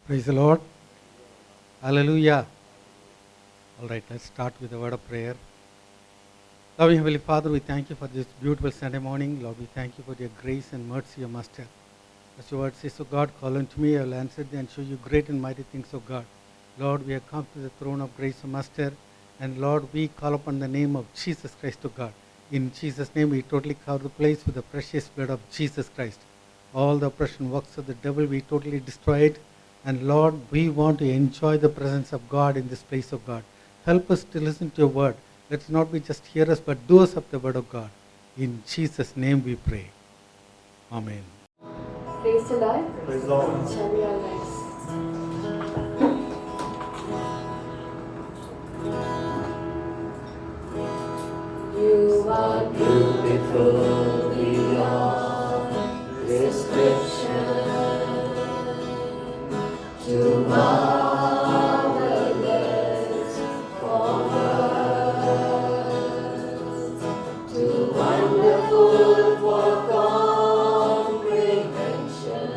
Praise the Lord. Hallelujah. All right, let's start with a word of prayer. Loving Heavenly Father, we thank you for this beautiful Sunday morning. Lord, we thank you for your grace and mercy, your master. As your word says, O God, call unto me, I will answer thee and show you great and mighty things, O God. Lord, we have come to the throne of grace, O Master. And Lord, we call upon the name of Jesus Christ, O God. In Jesus' name, we totally cover the place with the precious blood of Jesus Christ. All the oppression works of the devil, we totally destroy it. And Lord, we want to enjoy the presence of God in this place, of God. Help us to listen to your word. Let's not be just hearers, but doers of the word of God. In Jesus' name we pray. Amen. Praise the Lord. Praise the Lord. Shall we all rise? You are beautiful beyond description, too marvelous for words, too wonderful for comprehension.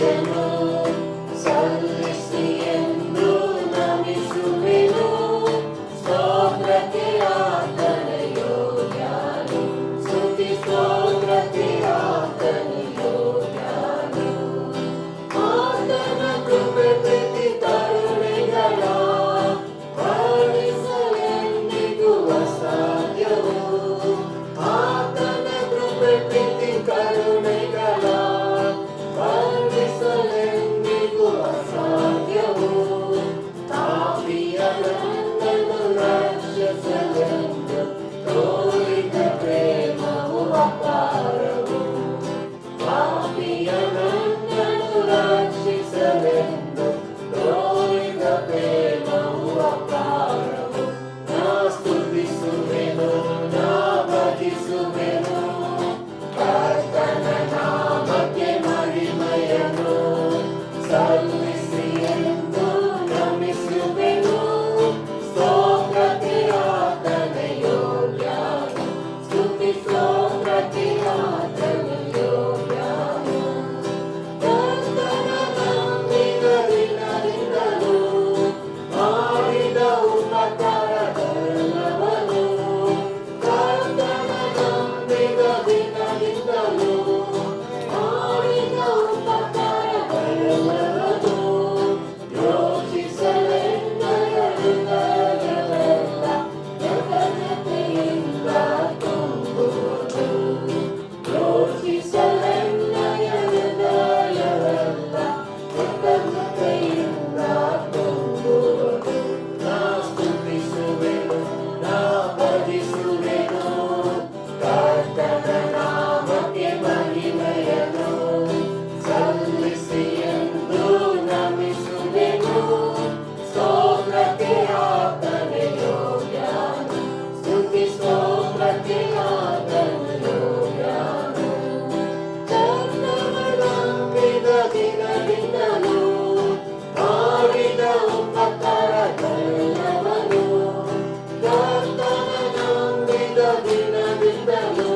ಮಹಿಮೆಯನ್ನು ಸಲ್ಲಿಸಿ ಎಂದು ನಮಿಸುವೆನು. ಸ್ತೋತ್ರಕ್ಕೆ ಆತನ ಯೋಗ್ಯನು, ಸ್ತುತಿ ಸ್ತೋತ್ರಕ್ಕೆ ಆತನ ಯೋಗ್ಯನು. ಆತನ ಕೃಪೆ ಪ್ರೀತಿ ಕರುಣೆಗಳ ವರ್ಣಿಸಲೆಂದಿಗೂ ಅಸಾಧ್ಯವು. ಆತನ ಕೃಪೆ ಪ್ರೀತಿ ಕರುಣೆಗಳ ವರ್ಣಿಸಲೆಂದಿಗೂ ಅಸಾಧ್ಯವು. ಪಾಪಿಯ ನನ್ನನ್ನು ರಕ್ಷಿಸಲೆಂದು ತೋರಿದ ಪ್ರೇಮವು ಅಪಾರವು. ಪಾಪಿಯ ನನ್ನನ್ನು ರಕ್ಷಿಸಲೆಂದು ತೋರಿದ ಪ್ರೇಮವು ಅಪಾರವು. ನಾ ಸ್ತುತಿಸುವೆನು, ನಾ ಭಜಿಸುವೆನು, ಕರ್ತನ ನಾಮಕ್ಕೆ ಮಹಿಮೆಯನ್ನು ಸಲ್ಲಿಸಿ ಎಂದು ನಮಿಸುವೆನು. ಸ್ತೋತ್ರಕ್ಕೆ ಆತನ ಯೋಗ್ಯನು, ಸ್ತುತಿ ಸ್ತೋತ್ರಕ್ಕೆ ಆತನ ಯೋಗ್ಯನು. ಕರ್ತನ ನಂಬಿದ ದಿನದಿಂದಲೂ ಮಾಡಿದ ಉಪಕಾರಗಳೆಲ್ಲವನ್ನೂ, ಕರ್ತನ ನಂಬಿದ ದಿನದಿಂದಲೂ ಮಾಡಿದ ಉಪಕಾರಗಳೆಲ್ಲವನ್ನೂ ಯೋಚಿಸಲೆನ್ನಯ ಹೃದಯವೆಲ್ಲ ಕೃತಜ್ಞತೆಯಿಂದ ತುಂಬುವುದು. ಯೋಚಿಸಲೆನ್ನಯ ಹೃದಯವೆಲ್ಲ ಕೃತಜ್ಞತೆಯಿಂದ ತುಂಬುವುದು. ನಾ ಸ್ತುತಿಸುವೆನು, ನಾ ಭಜಿಸುವೆನು, ಕರ್ತನ ನಾಮಕ್ಕೆ ಮಹಿಮೆಯನ್ನು ಸಲ್ಲಿಸಿ ಎಂದು ನಮಿಸುವೆನು. ಸ್ತೋತ್ರಕ್ಕೆ ಆತನ ಯೋಗ್ಯನು, ಸ್ತುತಿ ಸ್ತೋತ್ರಕ್ಕೆ ಆತನ ಯೋಗ್ಯನು. ಕರ್ತನ ನಂಬಿದ ದಿನದಿಂದಲೂ ಮಾಡಿದ ಉಪಕಾರಗಳೆಲ್ಲವನ್ನೂ, ಕರ್ತನ ನಂಬಿದ ದಿನದಿಂದಲೂ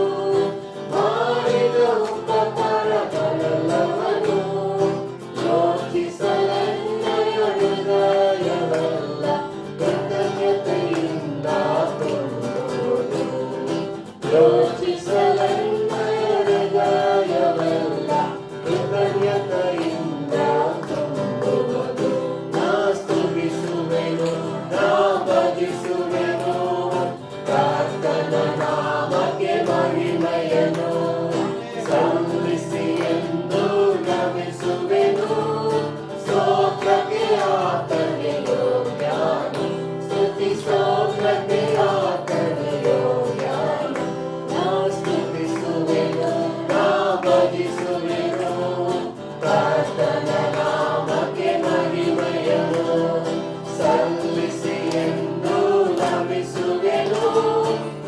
ಮಾಡಿದ ಉಪಕಾರಗಳೆಲ್ಲವನ್ನೂ ಯೋಚಿಸಲೆನ್ನಯ ಹೃದಯವೆಲ್ಲ ಕೃತಜ್ಞತೆಯಿಂದ ತುಂಬುವುದು. ಯೋಚಿಸಲೆನ್ನಯ ಹೃದಯವೆಲ್ಲ ಕೃತಜ್ಞತೆಯಿಂದ ತುಂಬುವುದು. ನಾ ಸ್ತುತಿಸುವೆನು, ನಾ ಭಜಿಸುವೆನು, ಕರ್ತನ ನಾಮಕ್ಕೆ ಮಹಿಮೆಯನ್ನು ಸಲ್ಲಿಸಿ ಎಂದು ನಮಿಸುವೆನು. ಸ್ತೋತ್ರಕ್ಕೆ ಆತನ ಯೋಗ್ಯನು, ಸ್ತುತಿ ಸ್ತೋತ್ರಕ್ಕೆ ಆತನ ಯೋಗ್ಯನು. ನಾ ಸ್ತುತಿಸುವೆನು, ನಾ ಭಜಿಸುವೆನು, ಕರ್ತನ ನಾಮಕ್ಕೆ ಮಹಿಮೆಯನ್ನು ಸಲ್ಲಿಸಿ ಎಂದು ನಮಿಸುವೆನು.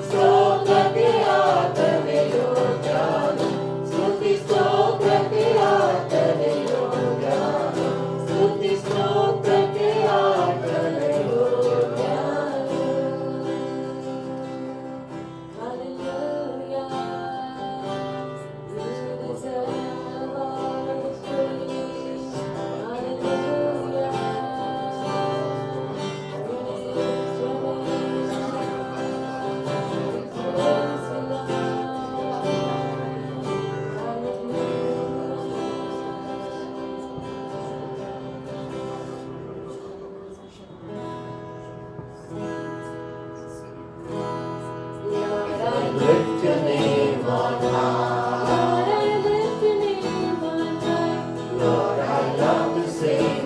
ಸ್ತೋತ್ರಕ್ಕೆ ಆತನ ಯೋಗ್ಯನು, ಸ್ತುತಿ ಸ್ತೋತ್ರಕ್ಕೆ ಆತನ ಯೋಗ್ಯನು, ಸ್ತುತಿ ಸ್ತೋತ್ರಕ್ಕೆ ಆತನ ಯೋಗ್ಯನು. Hallelujah. You deserve all the praise. Hallelujah. Lift your name on high. Lord, I lift your name on high. Lord, I love to sing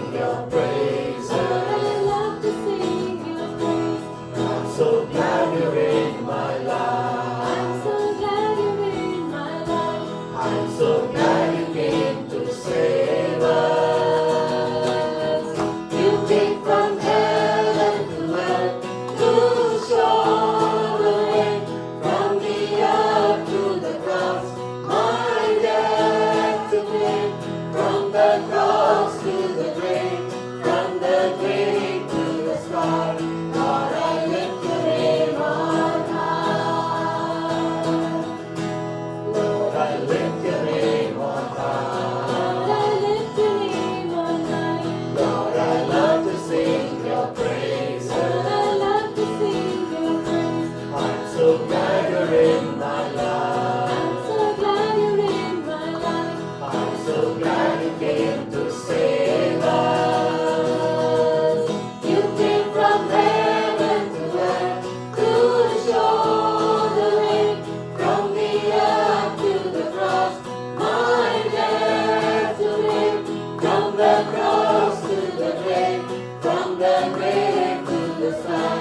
the cross to the grave, from the grave to the sky,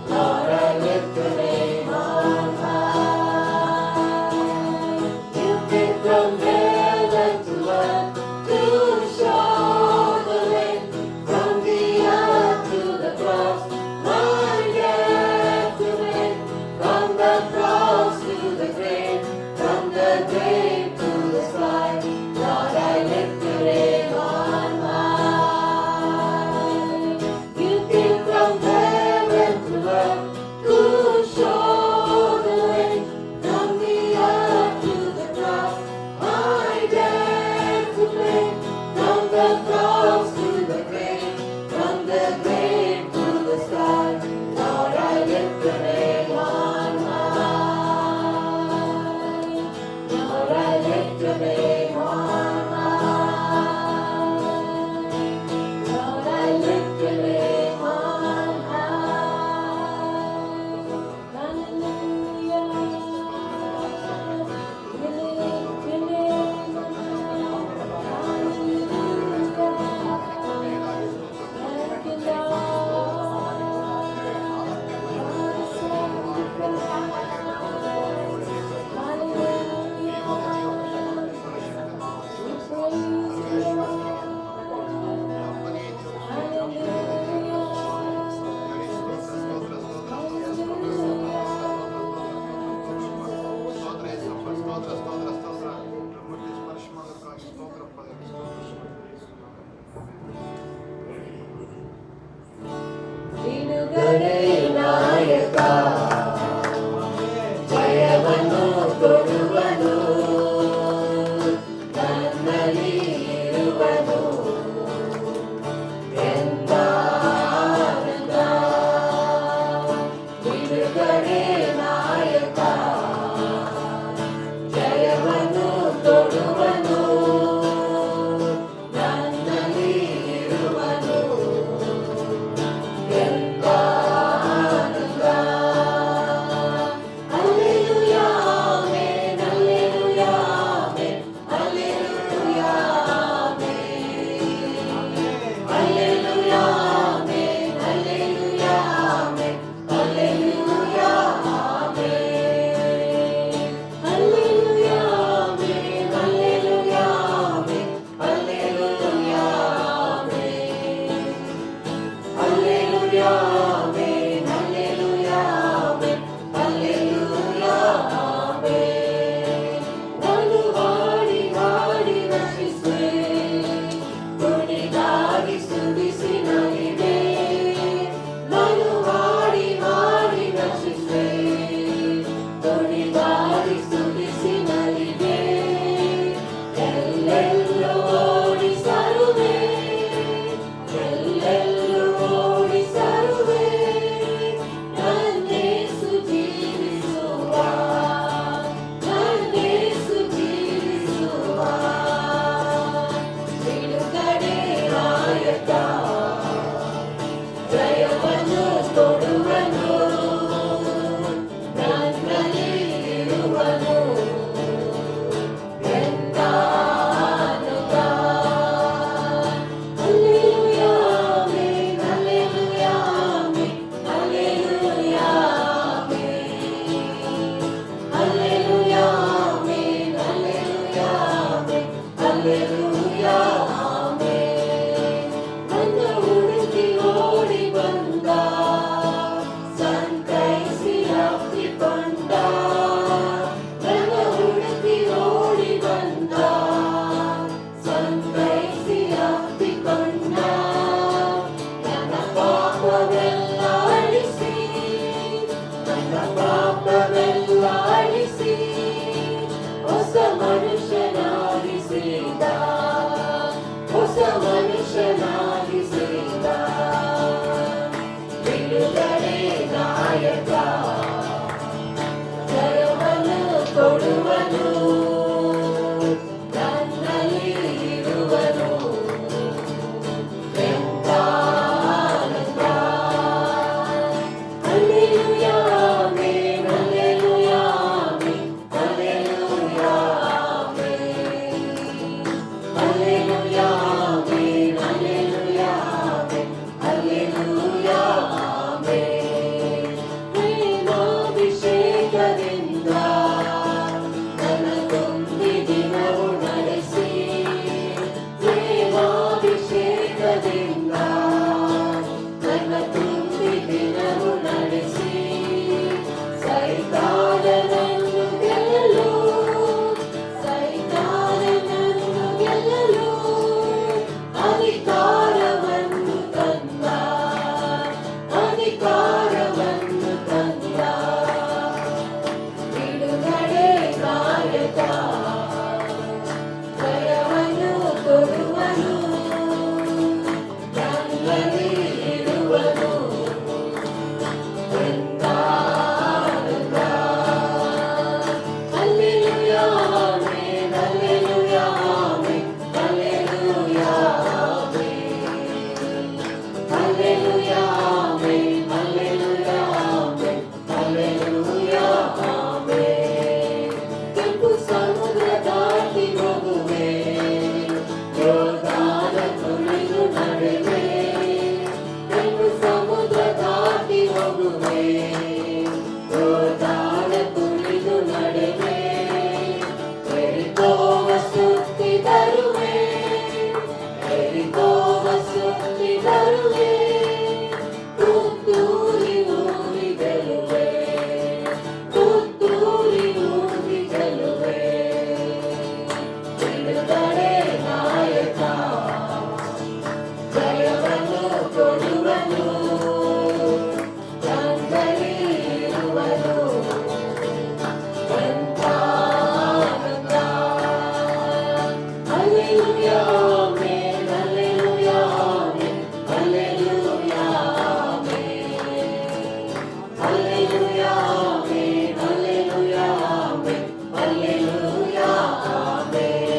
Lord, I lift your name on high. You came from heaven to earth to show the way, from the earth to the cross, my death to make, from the cross to the grave, from the grave to the sky, Lord, I lift your name on high. You came from heaven to earth to show the way, from the earth to the cross, my death to make, from the cross to the grave, from the grave to the sky, Lord, I lift your name on high. Lord, I lift your name on high. Lord, I lift your name on high. Hallelujah. We lift your name on high. Hallelujah. Thank you, ಬಿಡುಗಡೆ ನಾಯಕ ಜಯವನ್ನು ಕೊಡುವನು, ನನ್ನಲ್ಲಿ ಇರುವನು ಎಂದ ಆನಂದ. ಬಿಡುಗಡೆ ನಾಯಕ ಜಯವನ್ನು ಕೊಡುವನು, ನನ್ನಲ್ಲಿ ಇರುವನು ಎಂದ ಆನಂದ. Hallelujah, amen, hallelujah, amen, hallelujah, amen. Hallelujah, amen, hallelujah, amen, hallelujah, amen. Hallelujah, amen, hallelujah, amen, hallelujah, amen. Hallelujah, amen, hallelujah, amen, hallelujah, amen. ನಾನು ಹಾಡಿ ಹಾಡಿ ರಕ್ಷಿಸುವೆ, ತುಡಿದಾಗಿ ಸ್ತುತಿಸಿ ನಲಿವೆ. ನಾನು ಹಾಡಿ ಹಾಡಿ ರಕ್ಷಿಸುವೆ, ತುಡಿದಾಗಿ ಸ್ತುತಿಸಿ ನಲಿವೆ. ಎಲ್ಲೆಲ್ಲೂ ಓಡಿಸರುವೆ, ಎಲ್ಲೆಲ್ಲೂ ಓಡಿಸರುವೆ, ನನ್ನೇಸು ಜೀವಿಸುವ, ನನ್ನೇಸು ಜೀವಿಸುವ. ಬಿಡುಗಡೆ ನಾಯಕ ಜಯವನ್ನು ಕೊಡುವನು, ನನ್ನಲ್ಲಿ ಇರುವನು ಎಂದ ಆನಂದ. Hallelujah, amen, hallelujah, amen, hallelujah, amen. Hallelujah, amen, hallelujah, amen, hallelujah, amen. ನನ್ನ ಹುಡುಕಿ ಓಡಿ ಬಂದ, ಸಂತೈಸಿ ಅಪ್ಪಿಕೊಂಡ. ನನ್ನ ಹುಡುಕಿ ಓಡಿ ಬಂದ, ಸಂತೈಸಿ ಅಪ್ಪಿಕೊಂಡ. ನನ್ನ ಪಾಪವೆಲ್ಲ ಅಳಿಸಿ, ನನ್ನ ಪಾಪವೆಲ್ಲ ಅಳಿಸಿ, ಹೊಸ ಮನುಷ್ಯನಾಗಿಸಿದ, ಹೊಸ ಮನುಷ್ಯನಾಗಿಸಿದ. ಬಿಡುಗಡೆ ನಾಯಕ ಜಯವನ್ನು ಕೊಡುವನು, ನನ್ನಲ್ಲಿ ಇರುವನು ಎಂದ ಆನಂದ. Hallelujah, amen, hallelujah, amen, hallelujah, amen. Hallelujah, amen, ಅಧಿಕಾರವನ್ನು ತಂದ, ಅಧಿಕಾರವನ್ನು ತಂದ. ಬಿಡುಗಡೆ ನಾಯಕ ಜಯವನ್ನು ಕೊಡುವನು, ನನ್ನಲ್ಲಿ ಇರುವನು. ಎಂಥ ಆನಂದ! Hallelujah, amen, hallelujah, amen, hallelujah, amen. Hallelujah, amen, hallelujah, amen, hallelujah, amen. ಕೆಂಪು ಸಮುದ್ರ ದಾಟಿ ಹೋಗುವೆ, ಯೋರ್ದಾನ ತುಳಿದು ನಡೆವೆ. ಕೆಂಪು ಸಮುದ್ರ ದಾಟಿ ಹೋಗುವೆ, ಯೋರ್ದಾನ ತುಳಿದು ನಡೆವೆ. ಎರಿಕೋವ ಸುತ್ತಿ ತರುವೆ, ಎರಿಕೋವ ಸುತ್ತಿ ತರುವೆ. ತುತ್ತೂರಿ ಊರಿ ಗೆಲುವೆ, ತುತ್ತೂರಿ ಊರಿ ಗೆಲುವೆ. ಬಿಡುಗಡೆ ನಾಯಕ ಜಯವನ್ನು ಕೊಡುವನು, ನನ್ನಲ್ಲಿ ಇರುವನು. ಎಂಥ ಆನಂದ! Hallelujah, amen, hallelujah, amen, hallelujah, amen. Hallelujah, amen, hallelujah, amen, hallelujah, amen.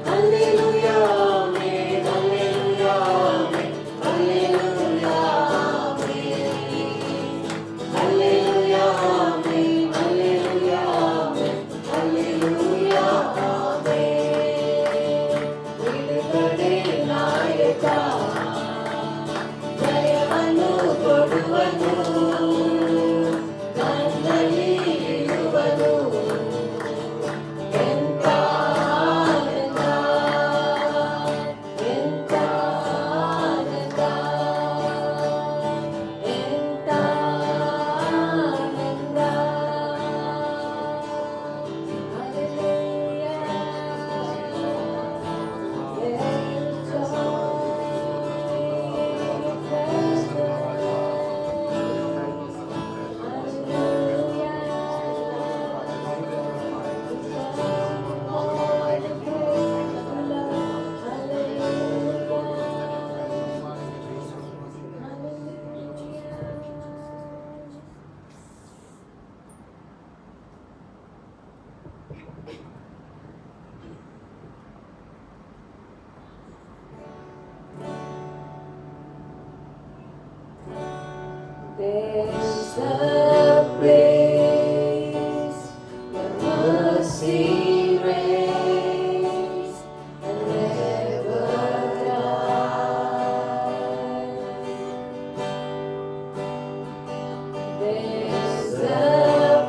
Hallelujah, amen, hallelujah, amen, hallelujah, amen. Hallelujah, amen, hallelujah, amen, hallelujah, amen. ಬಿಡುಗಡೆ ನಾಯಕ ಜಯವನ್ನು ಕೊಡುವನು, ನನ್ನಲ್ಲಿ ಇರುವನು. ಎಂಥ ಆನಂದ! ಎಂಥ ಆನಂದ! ಎಂಥ ಆನಂದ! Hallelujah, there's a place where mercy reigns and never dies. There's a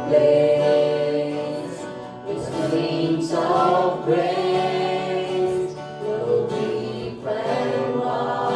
place with streams of grace flow deep and wide.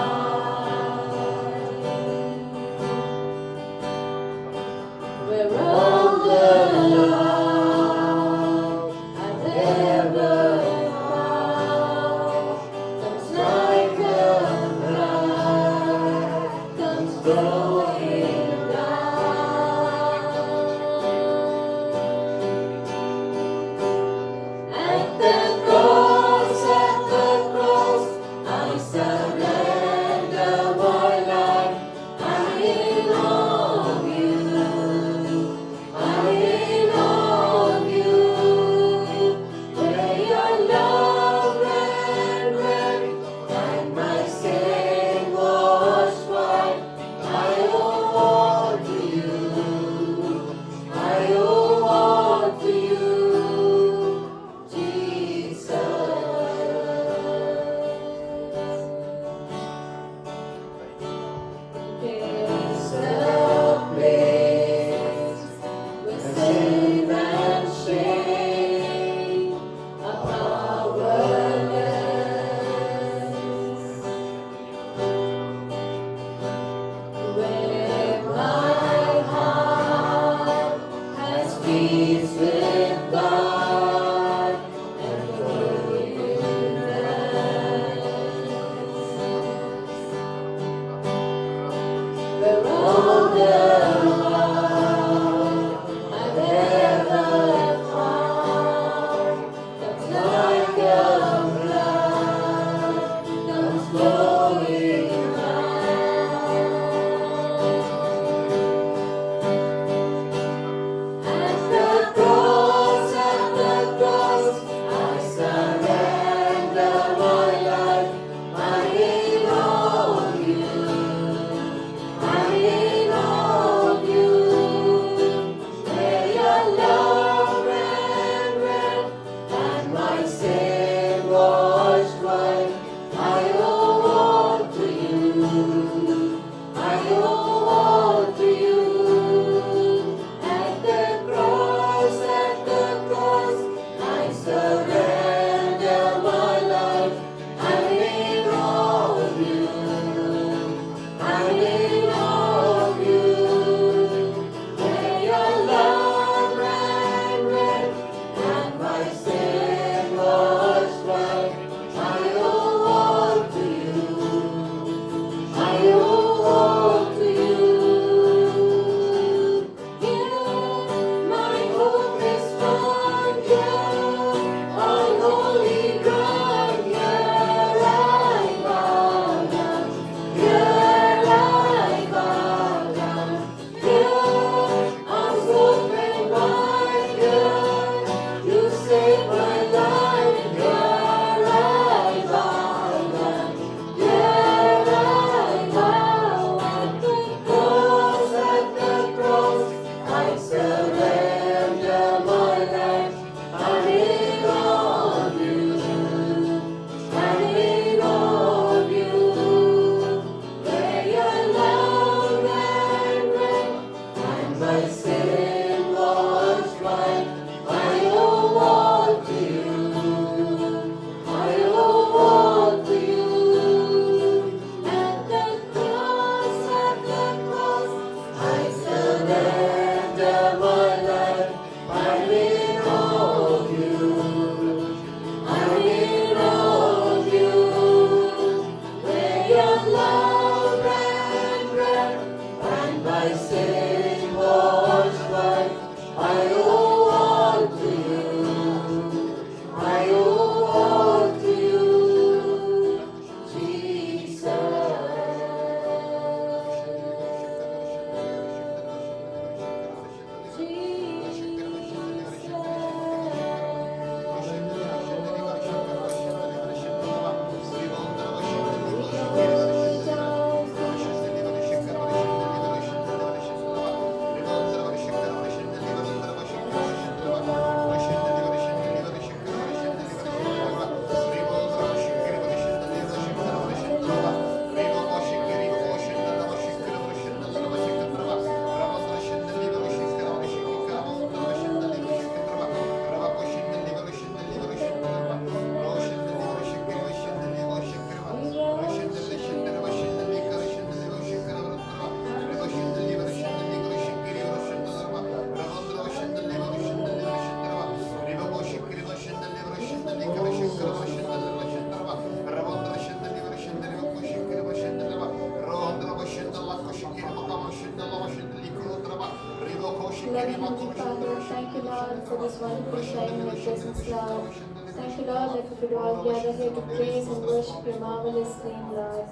Loving Heavenly Father, thank you, Lord, for this wonderful time in your presence, Lord. Thank you, Lord, that we could all gather here to praise and worship your marvelous name, Lord.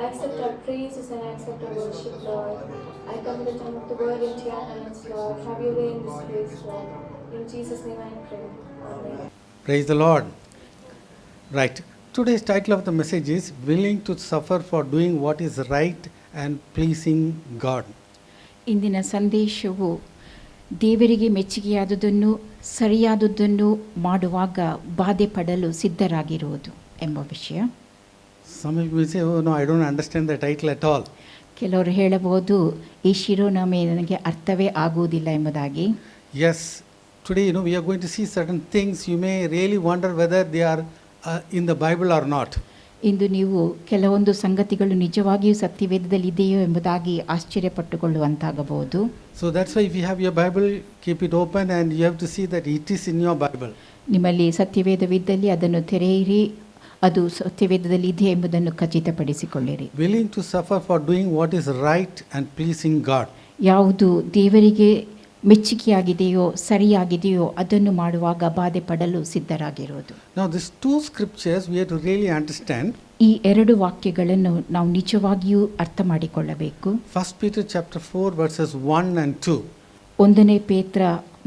Accept our praises and accept our worship, Lord. I commit the time of the word into your hands, Lord. Have your way in this place, Lord. In Jesus' name I pray. Amen. Praise the Lord. Right. Today's title of the message is Willing to Suffer for Doing What is Right and Pleasing God. ಇಂದಿನ ಸಂದೇಶವು ದೇವರಿಗೆ ಮೆಚ್ಚುಗೆಯಾದುದನ್ನು ಸರಿಯಾದುದನ್ನು ಮಾಡುವಾಗ ಬಾಧೆ ಪಡಲು ಸಿದ್ಧರಾಗಿರುವುದು ಎಂಬ ವಿಷಯ. Some of you say, oh no, I don't understand the title at all. ಕೆಲವರು ಹೇಳಬಹುದು ಈ ಶಿರೋನಾಮೆ ನನಗೆ ಅರ್ಥವೇ ಆಗುವುದಿಲ್ಲ ಎಂಬುದಾಗಿ. Yes, today we are going to see certain things you may really wonder whether they are in the Bible or not. ಇಂದು ನೀವು ಕೆಲವೊಂದು ಸಂಗತಿಗಳು ನಿಜವಾಗಿಯೂ ಸತ್ಯವೇದದಲ್ಲಿ ಇದೆಯೋ ಎಂಬುದಾಗಿ ಆಶ್ಚರ್ಯಪಟ್ಟುಕೊಳ್ಳುವಂತಾಗಬಹುದು. So that's why if you have your Bible, keep it open and you have to see that it is in your Bible. ನಿಮ್ಮಲ್ಲಿ ಸತ್ಯವೇದವಿದ್ದಲ್ಲಿ ಅದನ್ನು ತೆರೆಯಿರಿ, ಅದು ಸತ್ಯವೇದದಲ್ಲಿ ಇದೆ ಎಂಬುದನ್ನು ಖಚಿತಪಡಿಸಿಕೊಳ್ಳಿರಿ. Willing to suffer for doing what is right and pleasing God. ಯಾವುದು ದೇವರಿಗೆ ಮೆಚ್ಚುಗೆಯಾಗಿದೆಯೋ ಸರಿಯಾಗಿದೆಯೋ ಅದನ್ನು ಮಾಡುವಾಗ ಬಾಧೆ ಪಡಲು ಸಿದ್ಧರಾಗಿರೋದು. Now these two scriptures we have to really understand. ಈ ಎರಡು ವಾಕ್ಯಗಳನ್ನು ನಾವು ನಿಜವಾಗಿಯೂ ಅರ್ಥ ಮಾಡಿಕೊಳ್ಳಬೇಕು. 1 Peter chapter 4 verses 1 and 2. 1ನೇ ಪೇತ್ರ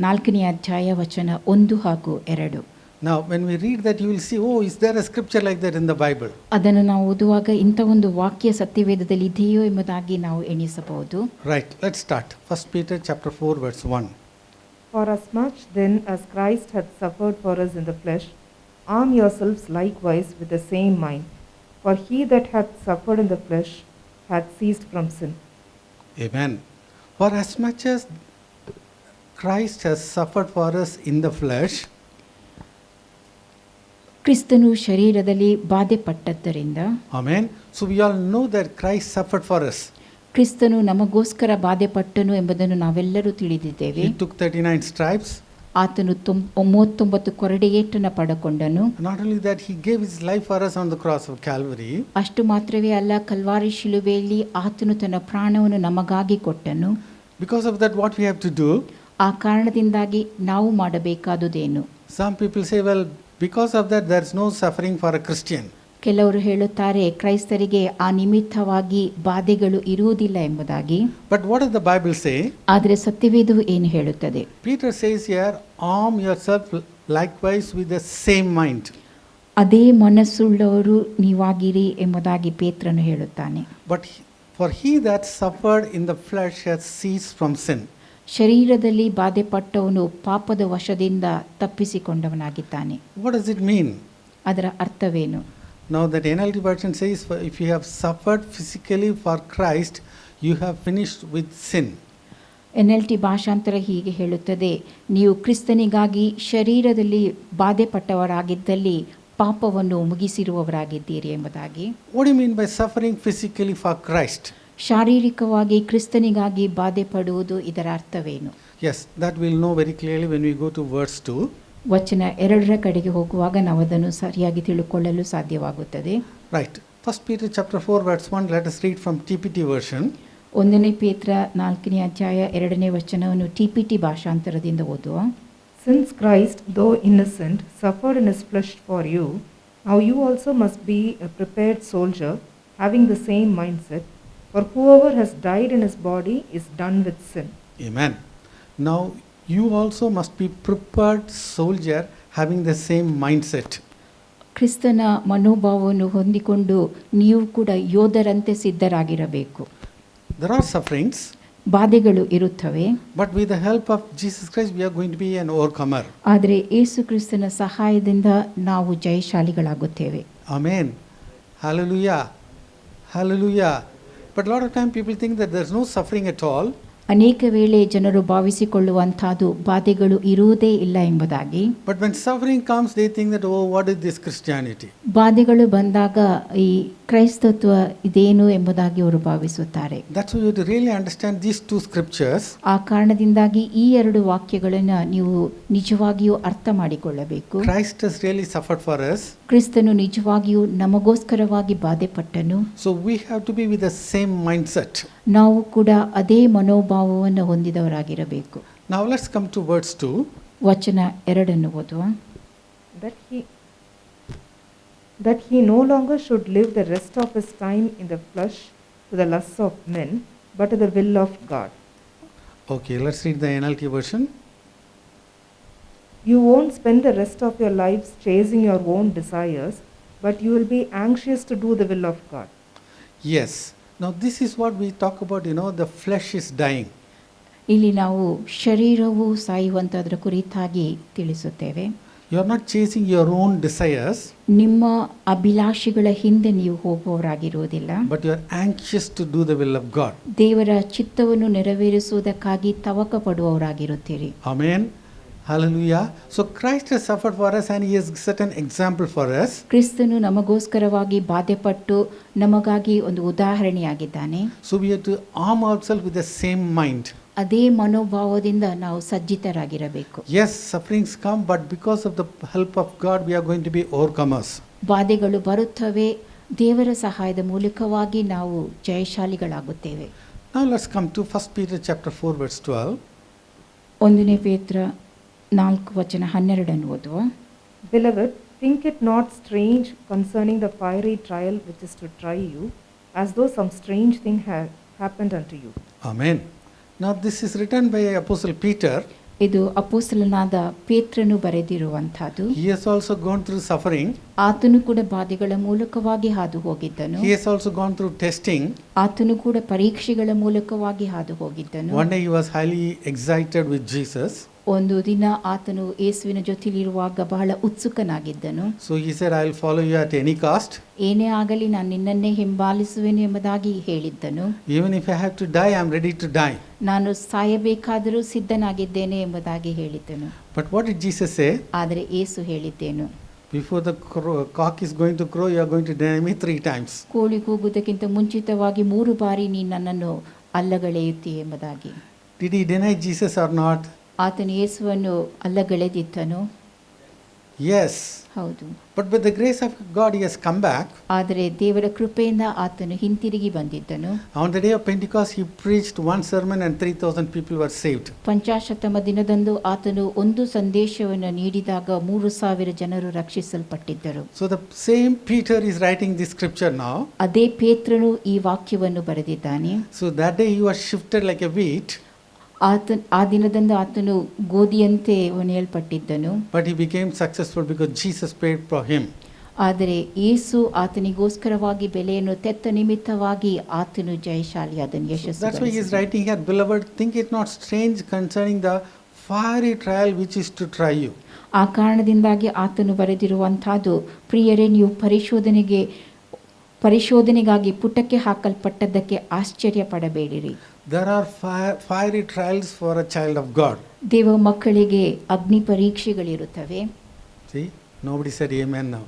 4ನೇ ಅಧ್ಯಾಯ ವಚನ 1 ಹಾಗೂ 2. Now when we read that you will see, oh, is there a scripture like that in the Bible? ಅದನ್ನು ನಾವು ಓದುವಾಗ ಇಂಥ ಒಂದು ವಾಕ್ಯ ಸತ್ಯವೇದದಲ್ಲಿ ಇದೆಯೋ ಎಂಬುದಾಗಿ ನಾವು ಎಣಿಸಬಹುದು. Right, let's start. 1 Peter chapter 4 verse 1. For as much then as Christ hath suffered for us in the flesh, arm yourselves likewise with the same mind. For he that hath suffered in the flesh hath ceased from sin. Amen. For as much as Christ has suffered for us in the flesh, ಕ್ರಿಸ್ತನು ಶರೀರದಲ್ಲಿ ಬಾಧೆ ಪಟ್ಟದ್ದರಿಂದ, amen. So we all know that Christ suffered for us. ಕ್ರಿಸ್ತನು ನಮಗೋಸ್ಕರ ಬಾಧೆ ಪಟ್ಟನು ಎಂಬುದನ್ನು ನಾವೆಲ್ಲರೂ ತಿಳಿದಿದ್ದೇವೆ. He took 39 stripes. ಆತನು 39 ಕೊರಡೆಯೇಟನ್ನು ಪಡಕೊಂಡನು. Not only that, he gave his life for us on the cross of Calvary. ಅಷ್ಟು ಮಾತ್ರವೇ ಅಲ್ಲ, ಕಲ್ವಾರಿ ಶಿಲುಬೆಯಲ್ಲಿ ಆತನು ತನ್ನ ಪ್ರಾಣವನ್ನು ನಮಗಾಗಿ ಕೊಟ್ಟನು. Because of that, what we have to do? ಆ ಕಾರಣದಿಂದಾಗಿ ನಾವು ಮಾಡಬೇಕಾದುದೇನು? Some people say, well, because of that there is no suffering for a Christian. ಕೆಲವರು ಹೇಳುತ್ತಾರೆ ಕ್ರೈಸ್ತರಿಗೆ ಆ ನಿಮಿತ್ತವಾಗಿ ಬಾಧೆಗಳು ಇರುವುದಿಲ್ಲ ಎಂಬುದಾಗಿ. But what does the Bible say? ಆದರೆ ಸತ್ಯವೇದವು ಏನು ಹೇಳುತ್ತದೆ? Peter says here, arm yourself likewise with the same mind. ಅದೇ ಮನಸ್ಸುಳ್ಳವರು ನೀವಾಗಿರಿ ಎಂಬುದಾಗಿ ಪೇತ್ರನು ಹೇಳುತ್ತಾನೆ. But for he that suffered in the flesh has ceased from sin. ಶರೀರದಲ್ಲಿ ಬಾಧೆ ಪಟ್ಟವನು ಪಾಪದ ವಶದಿಂದ ತಪ್ಪಿಸಿಕೊಂಡವನಾಗಿದ್ದಾನೆ. What does it mean? ಅದರ ಅರ್ಥವೇನು? Now that NLT version says, if you have suffered physically for Christ, you have finished with sin. NLT ಭಾಷಾಂತರ ಹೀಗೆ ಹೇಳುತ್ತದೆ, ನೀವು ಕ್ರಿಸ್ತನಿಗಾಗಿ ಶರೀರದಲ್ಲಿ ಬಾಧೆ ಪಟ್ಟವರಾಗಿದ್ದಲ್ಲಿ ಪಾಪವನ್ನು ಮುಗಿಸಿರುವವರಾಗಿದ್ದೀರಿ ಎಂಬುದಾಗಿ. What do you mean by suffering physically for Christ? ಶಾರೀರಿಕವಾಗಿ ಕ್ರಿಸ್ತನಿಗಾಗಿ ಬಾಧೆ ಪಡುವುದು, ಇದರ ಅರ್ಥವೇನು? Yes, that we'll know very clearly when we go to verse 2. ವಚನ 2ರ ಕಡೆಗೆ ಹೋಗುವಾಗ ನಾವು ಅದನ್ನು ಸರಿಯಾಗಿ ತಿಳುಕೊಳ್ಳಲು ಸಾಧ್ಯವಾಗುತ್ತದೆ. Right. 1 Peter chapter 4 verse 1, let us read from TPT version. 1ನೇ ಪೇತ್ರ 4ನೇ ಅಧ್ಯಾಯ 2ನೇ ವಚನವನ್ನು TPT ಭಾಷಾಂತರದಿಂದ ಓದುವ. Since Christ, though innocent, suffered in his flesh for you, now you also must be a prepared soldier, having the same mindset. For whoever has died in his body is done with sin. Amen. Now you also must be prepared soldier having the same mindset. ಕ್ರಿಸ್ತನ ಮನೋಭಾವವನ್ನು ಹೊಂದಿಕೊಂಡು ನೀವು ಕೂಡ ಯೋಧರಂತೆ ಸಿದ್ಧರಾಗಿರಬೇಕು. There are sufferings. ಬಾಧೆಗಳು ಇರುತ್ತವೆ. But with the help of Jesus Christ we are going to be an overcomer. ಆದರೆ ಯೇಸು ಕ್ರಿಸ್ತನ ಸಹಾಯದಿಂದ ನಾವು ಜಯಶಾಲಿಗಳಾಗುತ್ತೇವೆ. Amen. Hallelujah. Hallelujah. But a lot of time people think that there is no suffering at all. ಅನೇಕ ವೇಳೆ ಜನರು ಭಾವಿಸಿಕೊಳ್ಳುವಂಥದ್ದು ಬಾಧೆಗಳು ಇರುವುದೇ ಇಲ್ಲ ಎಂಬುದಾಗಿ. But when suffering comes, they think that, oh, what is this Christianity? ಬಾಧೆಗಳು ಬಂದಾಗ ಈ ಕ್ರೈಸ್ತತ್ವ ಇದೇನು ಎಂಬುದಾಗಿ ಅವರು ಭಾವಿಸುತ್ತಾರೆ. That's why you have to really understand these two scriptures. ಆ ಕಾರಣದಿಂದಾಗಿ ಈ ಎರಡು ವಾಕ್ಯಗಳನ್ನು ನೀವು ನಿಜವಾಗಿಯೂ ಅರ್ಥ ಮಾಡಿಕೊಳ್ಳಬೇಕು. Christ has really suffered for us. ಕ್ರಿಸ್ತನು ನಿಜವಾಗಿಯೂ ನಮಗೋಸ್ಕರವಾಗಿ ಬಾಧೆ ಪಟ್ಟನು. So we have to be with the same mindset. ನಾವು ಕೂಡ ಅದೇ ಮನೋಭಾವವನ್ನು ಹೊಂದಿದವರಾಗಿರಬೇಕು. Now let's come to verse 2. ವಚನ 2 ಓದುವ. That he no longer should live the rest of his time in the flesh to the lusts of men, but to the will of God. Okay, let's read the NLT version. You won't spend the rest of your lives chasing your own desires, but you will be anxious to do the will of God. Yes. Now this is what we talk about, the flesh is dying. ಇಲ್ಲಿ ನಾವು ಶರೀರವು ಸಾಯುವಂಥದ್ರ ಕುರಿತಾಗಿ ತಿಳಿಸುತ್ತೇವೆ. You are not chasing your own desires, ನಿಮ್ಮ ಅಭಿಲಾಷೆಗಳ ಹಿಂದೆ ನೀವು ಹೋಗುವವರಾಗಿರುವುದಿಲ್ಲ, but you are anxious to do the will of God. ದೇವರ ಚಿತ್ತವನ್ನು ನೆರವೇರಿಸುವುದಕ್ಕಾಗಿ ತವಕ ಪಡುವವರಾಗಿರುತ್ತೀರಿ. Amen. Hallelujah. So Christ has suffered for us and he has set an example for us. ಕ್ರಿಸ್ತನು ನಮಗೋಸ್ಕರವಾಗಿ ಬಾಧೆಪಟ್ಟು ನಮಗಾಗಿ ಒಂದು ಉದಾಹರಣೆಯಾಗಿದ್ದಾನೆ. So we have to arm ourselves with the same mind. ಅದೇ ಮನೋಭಾವದಿಂದ ನಾವು ಸಜ್ಜಿತರಾಗಿರಬೇಕು. Yes, sufferings come, but because of the help of God, we are going to be overcomers. ಬಾಧೆಗಳು ಬರುತ್ತವೆ, ದೇವರ ಸಹಾಯದ ಮೂಲಕವಾಗಿ ನಾವು ಜಯಶಾಲಿಗಳಾಗುತ್ತೇವೆ. Now let's come to 1 Peter chapter 4 verse 12. 1 ಪೇತ್ರ 4 ವಚನ 12 ಓದುವ. Beloved, think it not strange concerning the fiery trial which is to try you, as though some strange thing had happened unto you. Amen. Now this is written by Apostle Peter. ಇದು ಅಪೊಸ್ತಲನಾದ ಪೇತ್ರನು ಬರೆದಿರುವಂತಹದ್ದು. He has also gone through suffering. ಆತನು ಕೂಡ ಬಾಧೆಗಳ ಮೂಲಕವಾಗಿ ಹಾದು ಹೋಗಿದ್ದನು. He has also gone through testing. ಆತನು ಕೂಡ ಪರೀಕ್ಷೆಗಳ ಮೂಲಕವಾಗಿ ಹಾದು ಹೋಗಿದ್ದನು. One day he was highly excited with Jesus. ಒಂದು ದಿನ ಆತನು ಯೇಸುವಿನ ಜೊತೆಲಿರುವಾಗ ಬಹಳ ಉತ್ಸುಕನಾಗಿದ್ದನು. So he said, I will follow you at any cost. ಏನೇ ಆಗಲಿ ನಾನು ನಿನ್ನನ್ನೇ ಹಿಂಬಾಲಿಸುವೆನು ಎಂಬುದಾಗಿ ಹೇಳಿದ್ದನು. Even if I have to die, I am ready to die. ನಾನು ಸಾಯಬೇಕಾದರೂ ಸಿದ್ಧನಾಗಿದ್ದೇನೆ ಎಂಬುದಾಗಿ ಹೇಳಿದ್ದನು. But what did Jesus say? ಆದರೆ ಯೇಸು ಹೇಳಿದ್ದೇನು, Before the cock is going to crow, you are going to deny me 3 times. ಕೋಳಿ ಕೂಗುವುದಕ್ಕಿಂತ ಮುಂಚಿತವಾಗಿ 3 ಬಾರಿ ನೀನು ನನ್ನನ್ನು ಅಲ್ಲಗಳೆಯುತ್ತಿ ಎಂಬುದಾಗಿ. Did he deny Jesus or not? ಆತನು ಯೇಸುವನ್ನು ಅಲ್ಲಗಳೆದಿದ್ದನು. Yes. ಹೌದು. But by the grace of God, he has come back. ಆದರೆ ದೇವರ ಕೃಪೆಯಿಂದ ಆತನು ಹಿಂತಿರುಗಿ ಬಂದಿದ್ದನು. On the day of Pentecost, he preached one sermon and 3,000 people were saved. ಪಂಚಾಶತ್ತಮ ದಿನದಂದು ಆತನು ಒಂದು ಸಂದೇಶವನ್ನು ನೀಡಿದಾಗ 3,000 ಜನರು ರಕ್ಷಿಸಲ್ಪಟ್ಟಿದ್ದರು. So the same Peter is writing this scripture now. ಅದೇ ಪೇತ್ರನು ಈ ವಾಕ್ಯವನ್ನು ಬರೆದಿದ್ದಾನೆ. So that day he was shifted like a wheat. ಆ ದಿನದಂದು ಆತನು ಗೋಧಿಯಂತೆ ಒಣೆಯಲ್ಪಟ್ಟಿದ್ದನು. But he became successful because Jesus paid for him. ಆದರೆ ಯೇಸು ಆತನಿಗೋಸ್ಕರವಾಗಿ ಬೆಲೆಯನ್ನು ತೆತ್ತ ನಿಮಿತ್ತವಾಗಿ ಆತನು ಜಯಶಾಲಿಯಾದನು, ಯಶಸ್ಸು. That's why he is writing here, beloved, think it not strange concerning the fiery trial which is to try you. ಆ ಕಾರಣದಿಂದಾಗಿ ಆತನು ಬರೆದಿರುವಂತಹದ್ದು, ಪ್ರಿಯರೇ, ನೀವು ಪರಿಶೋಧನೆಗಾಗಿ ಪುಟಕ್ಕೆ ಹಾಕಲ್ಪಟ್ಟದ್ದಕ್ಕೆ ಆಶ್ಚರ್ಯ ಪಡಬೇಡಿರಿ. There are fiery trials for a child of God. ದೇವ ಮಕ್ಕಳಿಗೆ ಅಗ್ನಿ ಪರೀಕ್ಷೆಗಳಿರುತ್ತವೆ. See, nobody said amen now.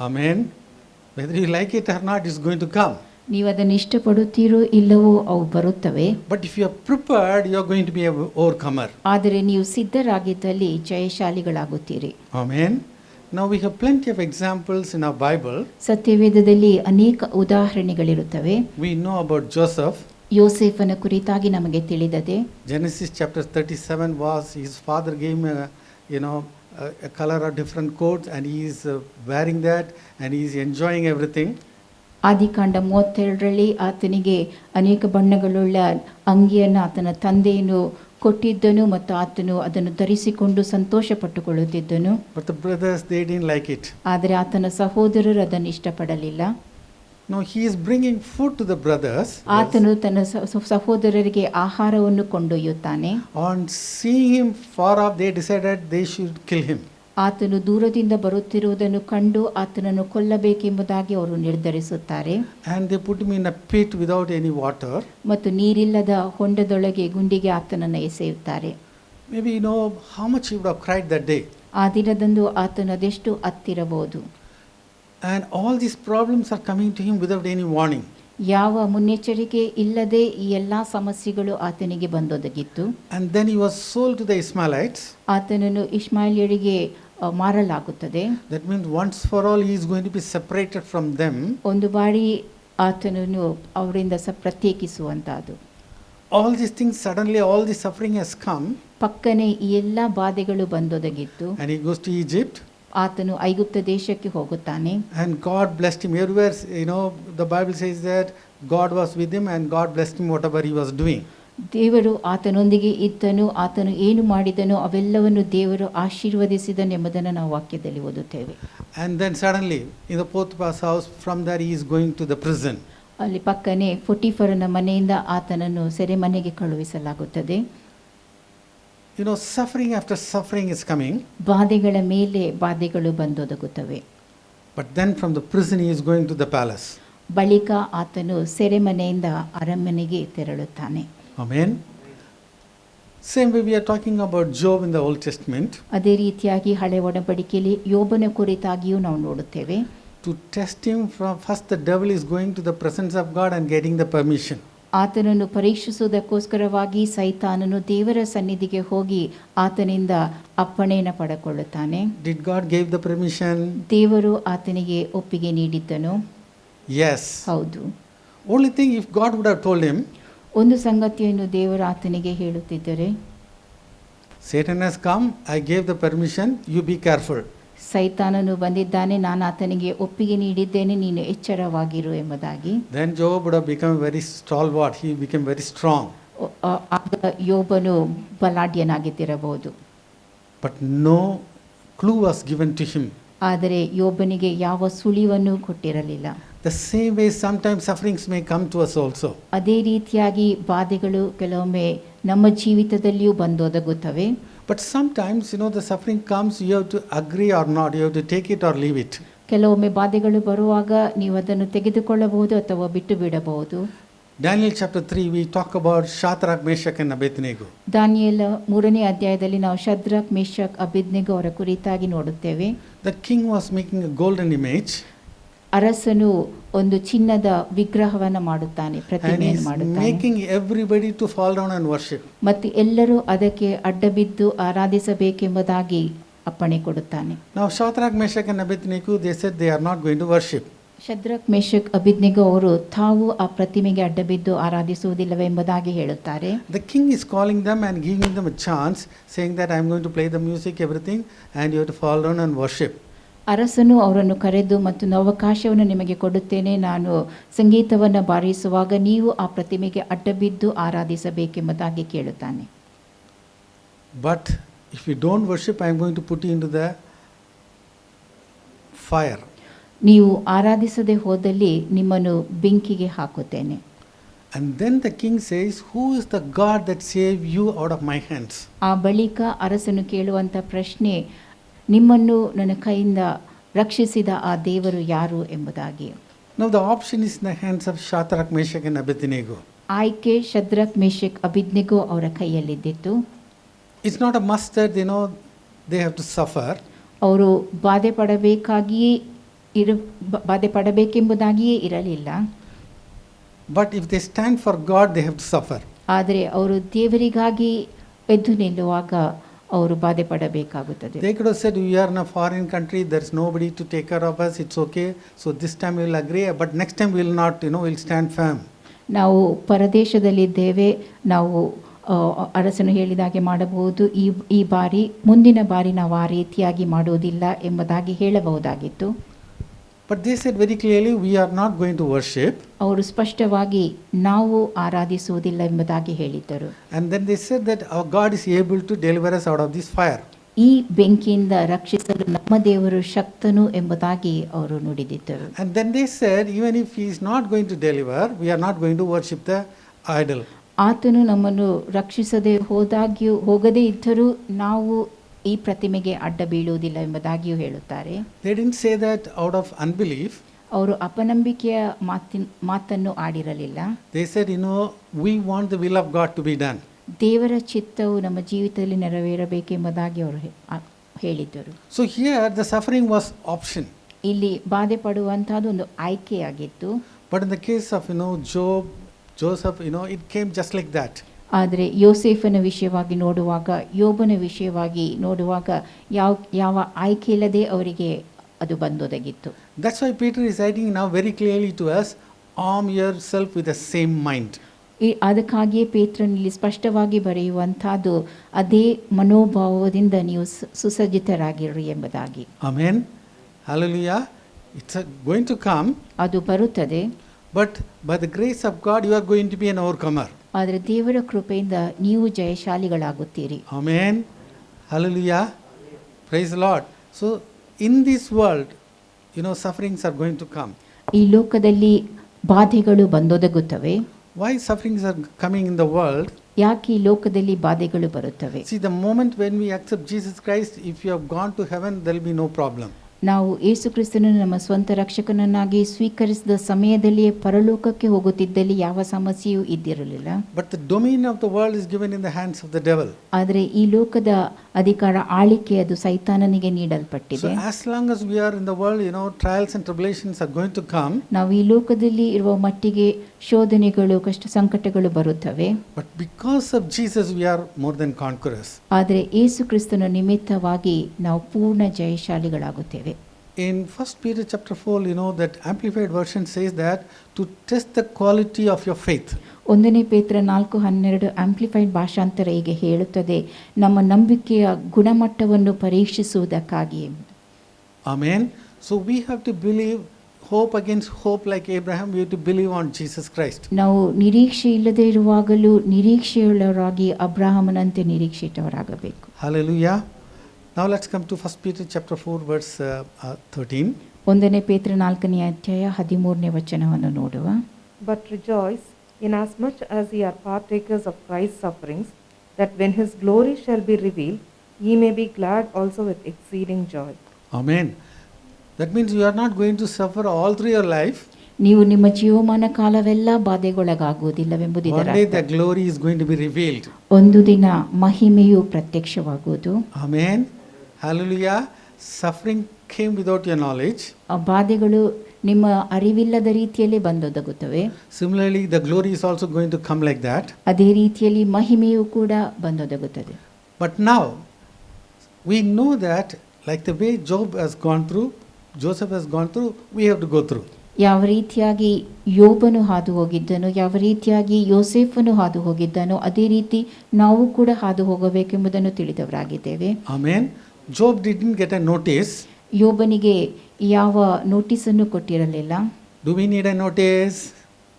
Amen. Whether you like it or not, it's going to come. ನೀವು ಅದನ್ನು ಇಷ್ಟಪಡುತ್ತೀರೋ ಇಲ್ಲವೋ ಅವು ಬರುತ್ತವೆ. But if you are prepared, you are going to be an overcomer. ಆದರೆ ನೀವು ಸಿದ್ಧರಾಗಿದ್ದಲ್ಲಿ ಜಯಶಾಲಿಗಳಾಗುತ್ತೀರಿ. Amen. Now we have plenty of examples in our Bible. ಸತ್ಯವೇದದಲ್ಲಿ ಅನೇಕ ಉದಾಹರಣೆಗಳಿರುತ್ತವೆ. We know about Joseph. ಯೋಸೇಫನ ಕುರಿತಾಗಿ ನಮಗೆ ತಿಳಿದದೆ. Genesis chapter 37 was his father gave him a color of different coats and he is wearing that and he is enjoying everything. ಆದಿಕಾಂಡ 32ರಲ್ಲಿ ಆತನಿಗೆ ಅನೇಕ ಬಣ್ಣಗಳುಳ್ಳ ಅಂಗಿಯನ್ನು ಆತನ ತಂದೆಯನ್ನು ಕೊಟ್ಟಿದ್ದನು ಮತ್ತು ಆತನು ಅದನ್ನು ಧರಿಸಿಕೊಂಡು ಸಂತೋಷ ಪಟ್ಟುಕೊಳ್ಳುತ್ತಿದ್ದನು. But the brothers, they didn't like it. ಆದರೆ ಆತನ ಸಹೋದರರು ಅದನ್ನು ಇಷ್ಟಪಡಲಿಲ್ಲ. No, he is bringing food to the brothers. ಆತನು ತನ್ನ ಸಹೋದರರಿಗೆ ಆಹಾರವನ್ನು ಕೊಂಡೊಯ್ಯುತ್ತಾನೆ. On seeing him far off, they decided they should kill him. ಆತನು ದೂರದಿಂದ ಬರುತ್ತಿರುವುದನ್ನು ಕಂಡು ಆತನನ್ನು ಕೊಲ್ಲಬೇಕೆಂಬುದಾಗಿ ಅವರು ನಿರ್ಧರಿಸುತ್ತಾರೆ. And they put him in a pit without any water. ಮತ್ತು ನೀರಿಲ್ಲದ ಹೊಂಡದೊಳಗೆ ಗುಂಡಿಗೆ ಆತನನ್ನು ಎಸೆಯುತ್ತಾರೆ. Maybe you know how much he would have cried that day. ಆ ದಿನದಂದು ಆತನು ಅದೆಷ್ಟು ಅತ್ತಿರಬಹುದು. And all these problems are coming to him without any warning. ಯಾವ ಮುನ್ನೆಚ್ಚರಿಕೆ ಇಲ್ಲದೆ ಈ ಎಲ್ಲಾ ಸಮಸ್ಯೆಗಳು ಆತನಿಗೆ ಬಂದೊದಗಿತ್ತು. And then he was sold to the Ishmaelites. ಆತನನ್ನು ಇಷ್ಮಾಯೇಲ್ಯರಿಗೆ ಮಾರಲಾಗುತ್ತದೆ. That means once for all he is going to be separated from them. ಒಂದು ಬಾರಿ ಆತನನ್ನು ಅವರಿಂದ ಪ್ರತ್ಯೇಕಿಸುವಂಥದ್ದು. All these things, suddenly all the suffering has come, ಪಕ್ಕನೆ ಈ ಎಲ್ಲ ಬಾಧೆಗಳು ಬಂದೊದಗಿತ್ತು. and he goes to Egypt, ಆತನು ಐಗುಪ್ತ ದೇಶಕ್ಕೆ ಹೋಗುತ್ತಾನೆ. and God blessed him. Everywhere, the Bible says that God was with him and God blessed him whatever he was doing. ದೇವರು ಆತನೊಂದಿಗೆ ಇದ್ದನು, ಆತನು ಏನು ಮಾಡಿದನೋ ಅವೆಲ್ಲವನ್ನು ದೇವರು ಆಶೀರ್ವದಿಸಿದನೆಂಬುದನ್ನು ನಾವು ವಾಕ್ಯದಲ್ಲಿ ಓದುತ್ತೇವೆ. And then suddenly, in the Potiphar's house, from there he is going to the prison. ಅಲ್ಲಿ ಪಕ್ಕನೆ ಪೊಟಿಫರನ ಮನೆಯಿಂದ ಆತನನ್ನು ಸೆರೆಮನೆಗೆ ಕಳುಹಿಸಲಾಗುತ್ತದೆ. Suffering after suffering is coming. ಬಾಧೆಗಳ ಮೇಲೆ ಬಾಧೆಗಳು ಬಂದೊದಗುತ್ತವೆ. But then from the prison he is going to the palace. ಬಳಿಕ ಆತನು ಸೆರೆಮನೆಯಿಂದ ಅರಮನೆಗೆ ತೆರಳುತ್ತಾನೆ. Amen. Same way we are talking about Job in the Old Testament. ಅದೇ ರೀತಿಯಾಗಿ ಹಳೆ ಒಡಂಬಡಿಕೆಯಲ್ಲಿ ಯೋಬನ ಕುರಿತಾಗಿಯೂ ನಾವು ನೋಡುತ್ತೇವೆ. To test him, first the devil is going to the presence of God and getting the permission. ಆತನನ್ನು ಪರೀಕ್ಷಿಸುವುದಕ್ಕೋಸ್ಕರವಾಗಿ ಸೈತಾನನು ದೇವರ ಸನ್ನಿಧಿಗೆ ಹೋಗಿ ಆತನಿಂದ ಅಪ್ಪಣೆಯನ್ನು ಪಡೆದುಕೊಳ್ಳುತ್ತಾನೆ. Did God give the permission? ದೇವರು ಆತನಿಗೆ ಒಪ್ಪಿಗೆ ನೀಡಿದ್ದನು. Yes. ಹೌದು. Only thing, if God would have told him, ಒಂದು ಸಂಗತಿಯನ್ನು ದೇವರು ಆತನಿಗೆ ಹೇಳುತ್ತಿದ್ದರೆ, Satan has come, I gave the permission, you be careful. ಸೈತಾನನು ಬಂದಿದ್ದಾನೆ, ನಾನು ಆತನಿಗೆ ಒಪ್ಪಿಗೆ ನೀಡಿದ್ದೇನೆ, ನೀನು ಎಚ್ಚರವಾಗಿರು ಎಂಬುದಾಗಿ. Then Job would have become very stalwart, he became very strong. ಆಗ ಯೋಬನು ಬಲಾಢ್ಯನಾಗಿದ್ದಿರಬಹುದು. But no clue was given to him. ಆದರೆ ಯೋಬನಿಗೆ ಯಾವ ಸುಳಿವನ್ನು ಕೊಟ್ಟಿರಲಿಲ್ಲ. The same way sometimes sufferings may come to us also. ಅದೇ ರೀತಿಯಾಗಿ ಬಾಧೆಗಳು ಕೆಲವೊಮ್ಮೆ ನಮ್ಮ ಜೀವಿತದಲ್ಲಿಯೂ ಬಂದೊದಗುತ್ತವೆ. But sometimes, the suffering comes, you have to agree or not, you have to take it or leave it. ಕೆಲವೊಮ್ಮೆ ಬಾಧೆಗಳು ಬರುವಾಗ ನೀವು ಅದನ್ನು ತೆಗೆದುಕೊಳ್ಳಬಹುದು ಅಥವಾ ಬಿಟ್ಟು ಬಿಡಬಹುದು. Daniel chapter 3, we talk about Shadrach, Meshach and Abednego. ದಾನಿಯೇಲ 3ನೇ ಅಧ್ಯಾಯದಲ್ಲಿ ನಾವು ಶದ್ರಕ್, ಮೇಷಕ್, ಅಬೇದ್ನೆಗೋ ಅವರ ಕುರಿತಾಗಿ ನೋಡುತ್ತೇವೆ. The king was making a golden image. ಅರಸನು ಒಂದು ಚಿನ್ನದ ವಿಗ್ರಹವನ್ನು ಮಾಡುತ್ತಾನೆ, And ಪ್ರತಿಮೆಯನ್ನು he's ಮಾಡುತ್ತಾನೆ. making everybody to fall down and worship. ಮತ್ತು ಎಲ್ಲರೂ ಅದಕ್ಕೆ ಅಡ್ಡಬಿದ್ದು ಆರಾಧಿಸಬೇಕೆಂಬುದಾಗಿ ಅಪ್ಪಣೆ ಕೊಡುತ್ತಾನೆ. Now Shadrach, Meshach and Abednego, they said they are not going to worship. Shadrach, Meshach, Abednego ಅವರು ತಾವು ಆ ಪ್ರತಿಮೆಗೆ ಅಡ್ಡಬಿದ್ದು ಆರಾಧಿಸುವುದಿಲ್ಲವೆಂಬುದಾಗಿ ಹೇಳುತ್ತಾರೆ. The king is calling them and giving them a chance, saying that I am going to play the music, everything, and you have to fall down and worship. ಅರಸನು ಅವರನ್ನು ಕರೆದು ಮತ್ತು ಅವಕಾಶವನ್ನು ನಿಮಗೆ ಕೊಡುತ್ತೇನೆ, ನಾನು ಸಂಗೀತವನ್ನು ಬಾರಿಸುವಾಗ ನೀವು ಆ ಪ್ರತಿಮೆಗೆ ಅಡ್ಡಬಿದ್ದು ಆರಾಧಿಸಬೇಕೆಂಬುದಾಗಿ ಕೇಳುತ್ತಾನೆ. But if you don't worship, I am going to put you into the fire. ನೀವು ಆರಾಧಿಸದೆ ಹೋದಲ್ಲಿ ನಿಮ್ಮನ್ನು ಬೆಂಕಿಗೆ ಹಾಕುತ್ತೇನೆ. And then the king says, who is the God that saved you out of my hands? ಆ ಬಳಿಕ ಅರಸನು ಕೇಳುವಂಥ ಪ್ರಶ್ನೆ, ನಿಮ್ಮನ್ನು ನನ್ನ ಕೈಯಿಂದ ರಕ್ಷಿಸಿದ ಆ ದೇವರು ಯಾರು ಎಂಬುದಾಗಿ. Now the option is in the hands of Shadrach, Meshach and Abednego. ಆಯ್ಕೆ ಶದ್ರಕ್, ಮೇಷಕ್, ಅಬೇದ್ನೆಗೋ ಅವರ ಕೈಯಲ್ಲಿದ್ದಿತ್ತು. It's not a must that they have to suffer. ಅವರು ಬಾಧೆ ಪಡಬೇಕೆಂಬುದಾಗಿಯೇ ಇರಲಿಲ್ಲ. But if they stand for God, they have to suffer. ಆದರೆ ಅವರು ದೇವರಿಗಾಗಿ ಎದ್ದು ನಿಲ್ಲುವಾಗ ಅವರು ಬಾಧೆ ಪಡಬೇಕಾಗುತ್ತದೆ. They could have said, we are in a foreign country, there is nobody to take care of us, it's okay, so this time we will agree, but next time we will not, we will stand firm. ನಾವು ಪರದೇಶದಲ್ಲಿದ್ದೇವೆ, ನಾವು ಅರಸನು ಹೇಳಿದಾಗೆ ಮಾಡಬಹುದು, ಈ ಬಾರಿ ಮುಂದಿನ ಬಾರಿ ನಾವು ಆ ರೀತಿಯಾಗಿ ಮಾಡುವುದಿಲ್ಲ ಎಂಬುದಾಗಿ ಹೇಳಬಹುದಾಗಿತ್ತು. But they said very clearly, we are not going to worship. ಅವರು ಸ್ಪಷ್ಟವಾಗಿ ನಾವು ಆರಾಧಿಸುವುದಿಲ್ಲ ಎಂಬುದಾಗಿ ಹೇಳಿದ್ದರು. And then they said that our God is able to deliver us out of this fire. ಈ ಬೆಂಕಿಯಿಂದ ರಕ್ಷಿಸಲು ನಮ್ಮ ದೇವರು ಶಕ್ತನು ಎಂಬುದಾಗಿ ಅವರು ನುಡಿದಿದ್ದರು. And then they said, even if he is not going to deliver, we are not going to worship the idol. ಆತನು ನಮ್ಮನ್ನು ರಕ್ಷಿಸದೆ ಹೋಗದೇ ಇದ್ದರೂ ನಾವು ಈ ಪ್ರತಿಮೆಗೆ ಅಡ್ಡ ಬೀಳುವುದಿಲ್ಲ ಎಂಬುದಾಗಿಯೂ ಹೇಳುತ್ತಾರೆ. They didn't say that out of unbelief. ಅವರು ಅಪನಂಬಿಕೆಯ ಮಾತನ್ನು ಆಡಿರಲಿಲ್ಲ. They said, we want the will of God to be done. ದೇವರ ಚಿತ್ತವು ನಮ್ಮ ಜೀವಿತದಲ್ಲಿ ನೆರವೇರಬೇಕೆಂಬುದಾಗಿ ಅವರು ಹೇಳಿದ್ದರು. So here the suffering was option. ಇಲ್ಲಿ ಬಾಧೆ ಪಡುವಂತಹದ್ದು ಒಂದು ಆಯ್ಕೆಯಾಗಿತ್ತು. But in the case of Job, Joseph, it came just like that. ಆದರೆ ಯೋಸೇಫನ ವಿಷಯವಾಗಿ ನೋಡುವಾಗ, ಯೋಬನ ವಿಷಯವಾಗಿ ನೋಡುವಾಗ ಯಾವ ಆಯ್ಕೆ ಇಲ್ಲದೆ ಅವರಿಗೆ ಅದು ಬಂದೊದಗಿತ್ತು. That's why Peter is writing now very clearly to us, arm yourself with the same mind. ಅದಕ್ಕಾಗಿಯೇ ಪೇತ್ರನಲ್ಲಿ ಸ್ಪಷ್ಟವಾಗಿ ಬರೆಯುವಂಥದ್ದು ಅದೇ ಮನೋಭಾವದಿಂದ ನೀವು ಸುಸಜ್ಜಿತರಾಗಿರ್ರಿ ಎಂಬುದಾಗಿ. Amen. Hallelujah. It's going to come. ಅದು ಬರುತ್ತದೆ. But by the grace of God, you are going to be an overcomer. ಆದರೆ ದೇವರ ಕೃಪೆಯಿಂದ ನೀವು ಜಯಶಾಲಿಗಳಾಗುತ್ತೀರಿ. Amen. Hallelujah. Praise the Lord. So, in this world, sufferings are going to come. ಈ ಲೋಕದಲ್ಲಿ ಬಾಧೆಗಳು ಬಂದೊದಗುತ್ತವೆ. Why sufferings are coming in the world? ಯಾಕೆ ಈ ಲೋಕದಲ್ಲಿ ಬಾಧೆಗಳು ಬರುತ್ತವೆ? See, the moment when we accept Jesus Christ, if you have gone to heaven, there will be no problem. ನಾವು ಯೇಸು ಕ್ರಿಸ್ತನನ್ನು ನಮ್ಮ ಸ್ವಂತ ರಕ್ಷಕನನ್ನಾಗಿ ಸ್ವೀಕರಿಸಿದ ಸಮಯದಲ್ಲಿಯೇ ಪರಲೋಕಕ್ಕೆ ಹೋಗುತ್ತಿದ್ದಲ್ಲಿ ಯಾವ ಸಮಸ್ಯೆಯೂ ಇದ್ದಿರಲಿಲ್ಲ. But the domain of the world is given in the hands of the devil. ಆದರೆ ಈ ಲೋಕದ ಅಧಿಕಾರ ಆಳಿಕೆ ಅದು ಸೈತಾನನಿಗೆ ನೀಡಲ್ಪಟ್ಟಿದೆ. So as long as we are in the world, trials and tribulations are going to come. ನಾವು ಈ ಲೋಕದಲ್ಲಿ ಇರುವ ಮಟ್ಟಿಗೆ ಶೋಧನೆಗಳು, ಕಷ್ಟ ಸಂಕಟಗಳು ಬರುತ್ತವೆ. But because of Jesus, we are more than conquerors. ಆದರೆ ಯೇಸು ಕ್ರಿಸ್ತನ ನಿಮಿತ್ತವಾಗಿ ನಾವು ಪೂರ್ಣ ಜಯಶಾಲಿಗಳಾಗುತ್ತೇವೆ. In 1 Peter chapter 4, that amplified version says that to test the quality of your faith. 1 ಪೇತ್ರ 4:12 ಆಂಪ್ಲಿಫೈಡ್ ಭಾಷಾಂತರ ಹೀಗೆ ಹೇಳುತ್ತದೆ, ನಮ್ಮ ನಂಬಿಕೆಯ ಗುಣಮಟ್ಟವನ್ನು ಪರೀಕ್ಷಿಸುವುದಕ್ಕಾಗಿ. Amen. So we have to believe, hope against hope, like Abraham, we have to believe on Jesus Christ. ನಾವು ನಿರೀಕ್ಷೆ ಇಲ್ಲದೆ ಇರುವಾಗಲೂ ನಿರೀಕ್ಷೆಯುಳ್ಳವರಾಗಿ ಅಬ್ರಹಾಮನಂತೆ ನಿರೀಕ್ಷಿತವರಾಗಬೇಕು. Hallelujah. Now let's come to 1 Peter chapter 4 verse 13. 1 ಪೇತ್ರ 4ನೇ ಅಧ್ಯಾಯ 13ನೇ ವಚನವನ್ನು ನೋಡುವ. But rejoice inasmuch as ye are partakers of Christ's sufferings, that when his glory shall be revealed, ye may be glad also with exceeding joy. Amen. That means you are not going to suffer all through your life. ನೀವು ನಿಮ್ಮ ಜೀವಮಾನ ಕಾಲವೆಲ್ಲ ಬಾಧೆಗೊಳಗಾಗುವುದಿಲ್ಲವೆಂಬುದು ಇದರ One day ಅರ್ಥ. the glory is going to be revealed. ಒಂದು ದಿನ ಮಹಿಮೆಯು ಪ್ರತ್ಯಕ್ಷವಾಗುವುದು. Amen. Hallelujah. Suffering came without your knowledge. ಆ ಬಾಧೆಗಳು ನಿಮ್ಮ ಅರಿವಿಲ್ಲದ ರೀತಿಯಲ್ಲಿ ಬಂದೊದಗುತ್ತವೆ. Similarly, the glory is also going to come like that. ಅದೇ ರೀತಿಯಲ್ಲಿ ಮಹಿಮೆಯು ಕೂಡ ಬಂದೊದಗುತ್ತದೆ. But now, we know that like the way Job has gone through, Joseph has gone through, we have to go through. ಯಾವ ರೀತಿಯಾಗಿ ಯೋಬನು ಹಾದು ಹೋಗಿದ್ದನೋ, ಯಾವ ರೀತಿಯಾಗಿ ಯೋಸೇಫನು ಹಾದು ಹೋಗಿದ್ದನೋ, ಅದೇ ರೀತಿ ನಾವು ಕೂಡ ಹಾದು ಹೋಗಬೇಕೆಂಬುದನ್ನು ತಿಳಿದವರಾಗಿದ್ದೇವೆ. Amen. Job didn't get a notice. ಯೋಬನಿಗೆ ಯಾವ ನೋಟಿಸನ್ನು ಕೊಟ್ಟಿರಲಿಲ್ಲ. Do we need a notice?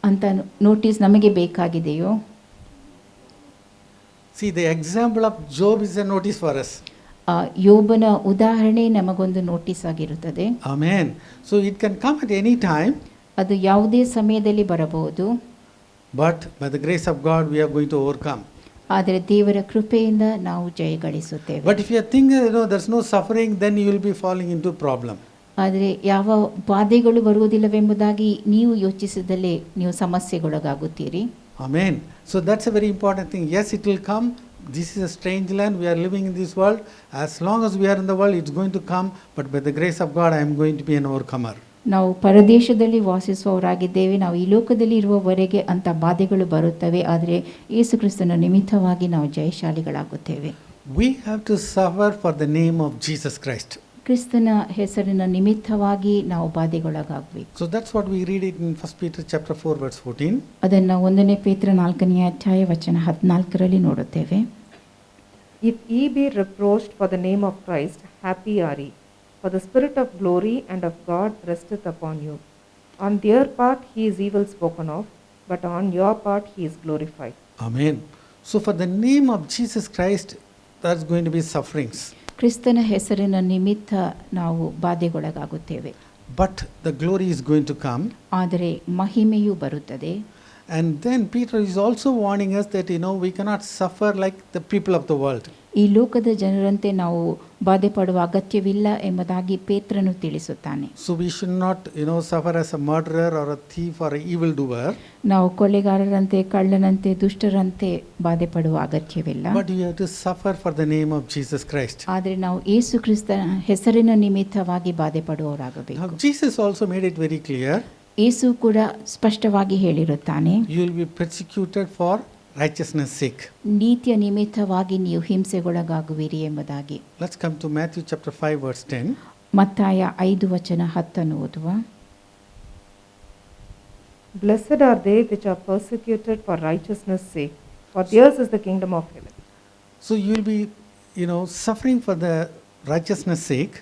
ಅಂತ ನೋಟಿಸ್ ನಮಗೆ ಬೇಕಾಗಿದೆಯೋ? See, the example of Job is a notice for us. ಯೋಬನ ಉದಾಹರಣೆ ನಮಗೊಂದು ನೋಟಿಸ್ ಆಗಿರುತ್ತದೆ. Amen. So it can come at any time. ಅದು ಯಾವುದೇ ಸಮಯದಲ್ಲಿ ಬರಬಹುದು. But by the grace of God, we are going to overcome. ಆದರೆ ದೇವರ ಕೃಪೆಯಿಂದ ನಾವು ಜಯಗಳಿಸುತ್ತೇವೆ. But if you think, there's no suffering, then you will be falling into problem. ಆದರೆ ಯಾವ ಬಾಧೆಗಳು ಬರುವುದಿಲ್ಲವೆಂಬುದಾಗಿ ನೀವು ಯೋಚಿಸಿದಲ್ಲಿ ನೀವು ಸಮಸ್ಯೆಗೊಳಗಾಗುತ್ತೀರಿ. Amen. So that's a very important thing. Yes, it will come. This is a strange land. We are living in this world. As long as we are in the world, it's going to come. But by the grace of God, I am going to be an overcomer. ನಾವು ಪರದೇಶದಲ್ಲಿ ವಾಸಿಸುವವರಾಗಿದ್ದೇವೆ. ನಾವು ಈ ಲೋಕದಲ್ಲಿ ಇರುವವರೆಗೆ ಅಂಥ ಬಾಧೆಗಳು ಬರುತ್ತವೆ. ಆದರೆ ಯೇಸು ಕ್ರಿಸ್ತನ ನಿಮಿತ್ತವಾಗಿ ನಾವು ಜಯಶಾಲಿಗಳಾಗುತ್ತೇವೆ. We have to suffer for the name of Jesus Christ. ಕ್ರಿಸ್ತನ ಹೆಸರಿನ ನಿಮಿತ್ತವಾಗಿ ನಾವು ಬಾಧೆಗೊಳಗಾಗಬೇಕು. So that's what we read it in 1 Peter chapter 4 verse 14. ಅದನ್ನು 1 ಪೇತ್ರ 4ನೇ ಅಧ್ಯಾಯ ವಚನ 14ರಲ್ಲಿ ನೋಡುತ್ತೇವೆ. If ye be reproached for the name of Christ, happy are ye, for the Spirit of glory and of God resteth upon you. On their part he is evil spoken of, but on your part he is glorified. Amen. So for the name of Jesus Christ, there's going to be sufferings. ಕ್ರಿಸ್ತನ ಹೆಸರಿನ ನಿಮಿತ್ತ ನಾವು ಬಾಧೆಗೊಳಗಾಗುತ್ತೇವೆ. But the glory is going to come. ಆದರೆ ಮಹಿಮೆಯು ಬರುತ್ತದೆ. And then Peter is also warning us that, we cannot suffer like the people of the world. ಈ ಲೋಕದ ಜನರಂತೆ ನಾವು ಬಾಧೆ ಪಡುವ ಅಗತ್ಯವಿಲ್ಲ ಎಂಬುದಾಗಿ ಪೇತ್ರನು ತಿಳಿಸುತ್ತಾನೆ. So we should not, suffer as a murderer or a thief or an evildoer. ನಾವು ಕೊಲೆಗಾರರಂತೆ, ಕಳ್ಳನಂತೆ, ದುಷ್ಟರಂತೆ ಬಾಧೆ ಪಡುವ ಅಗತ್ಯವಿಲ್ಲ. But you have to suffer for the name of Jesus Christ. ಆದರೆ ನಾವು ಯೇಸು ಕ್ರಿಸ್ತನ ಹೆಸರಿನ ನಿಮಿತ್ತವಾಗಿ ಬಾಧೆ ಪಡುವವರಾಗಬೇಕು. Now Jesus also made it very clear. ಯೇಸು ಕೂಡ ಸ್ಪಷ್ಟವಾಗಿ ಹೇಳಿರುತ್ತಾನೆ, You will be persecuted for righteousness sake. ನೀತಿಯ ನಿಮಿತ್ತವಾಗಿ ನೀವು ಹಿಂಸೆಗೊಳಗಾಗುವಿರಿ ಎಂಬುದಾಗಿ. Let's come to Matthew chapter 5 verse 10. ಮತ್ತಾಯ 5 ವಚನ 10 ಓದುವ. Blessed are they which are persecuted for righteousness' sake, for theirs is the kingdom of heaven. So you will be, suffering for the righteousness sake.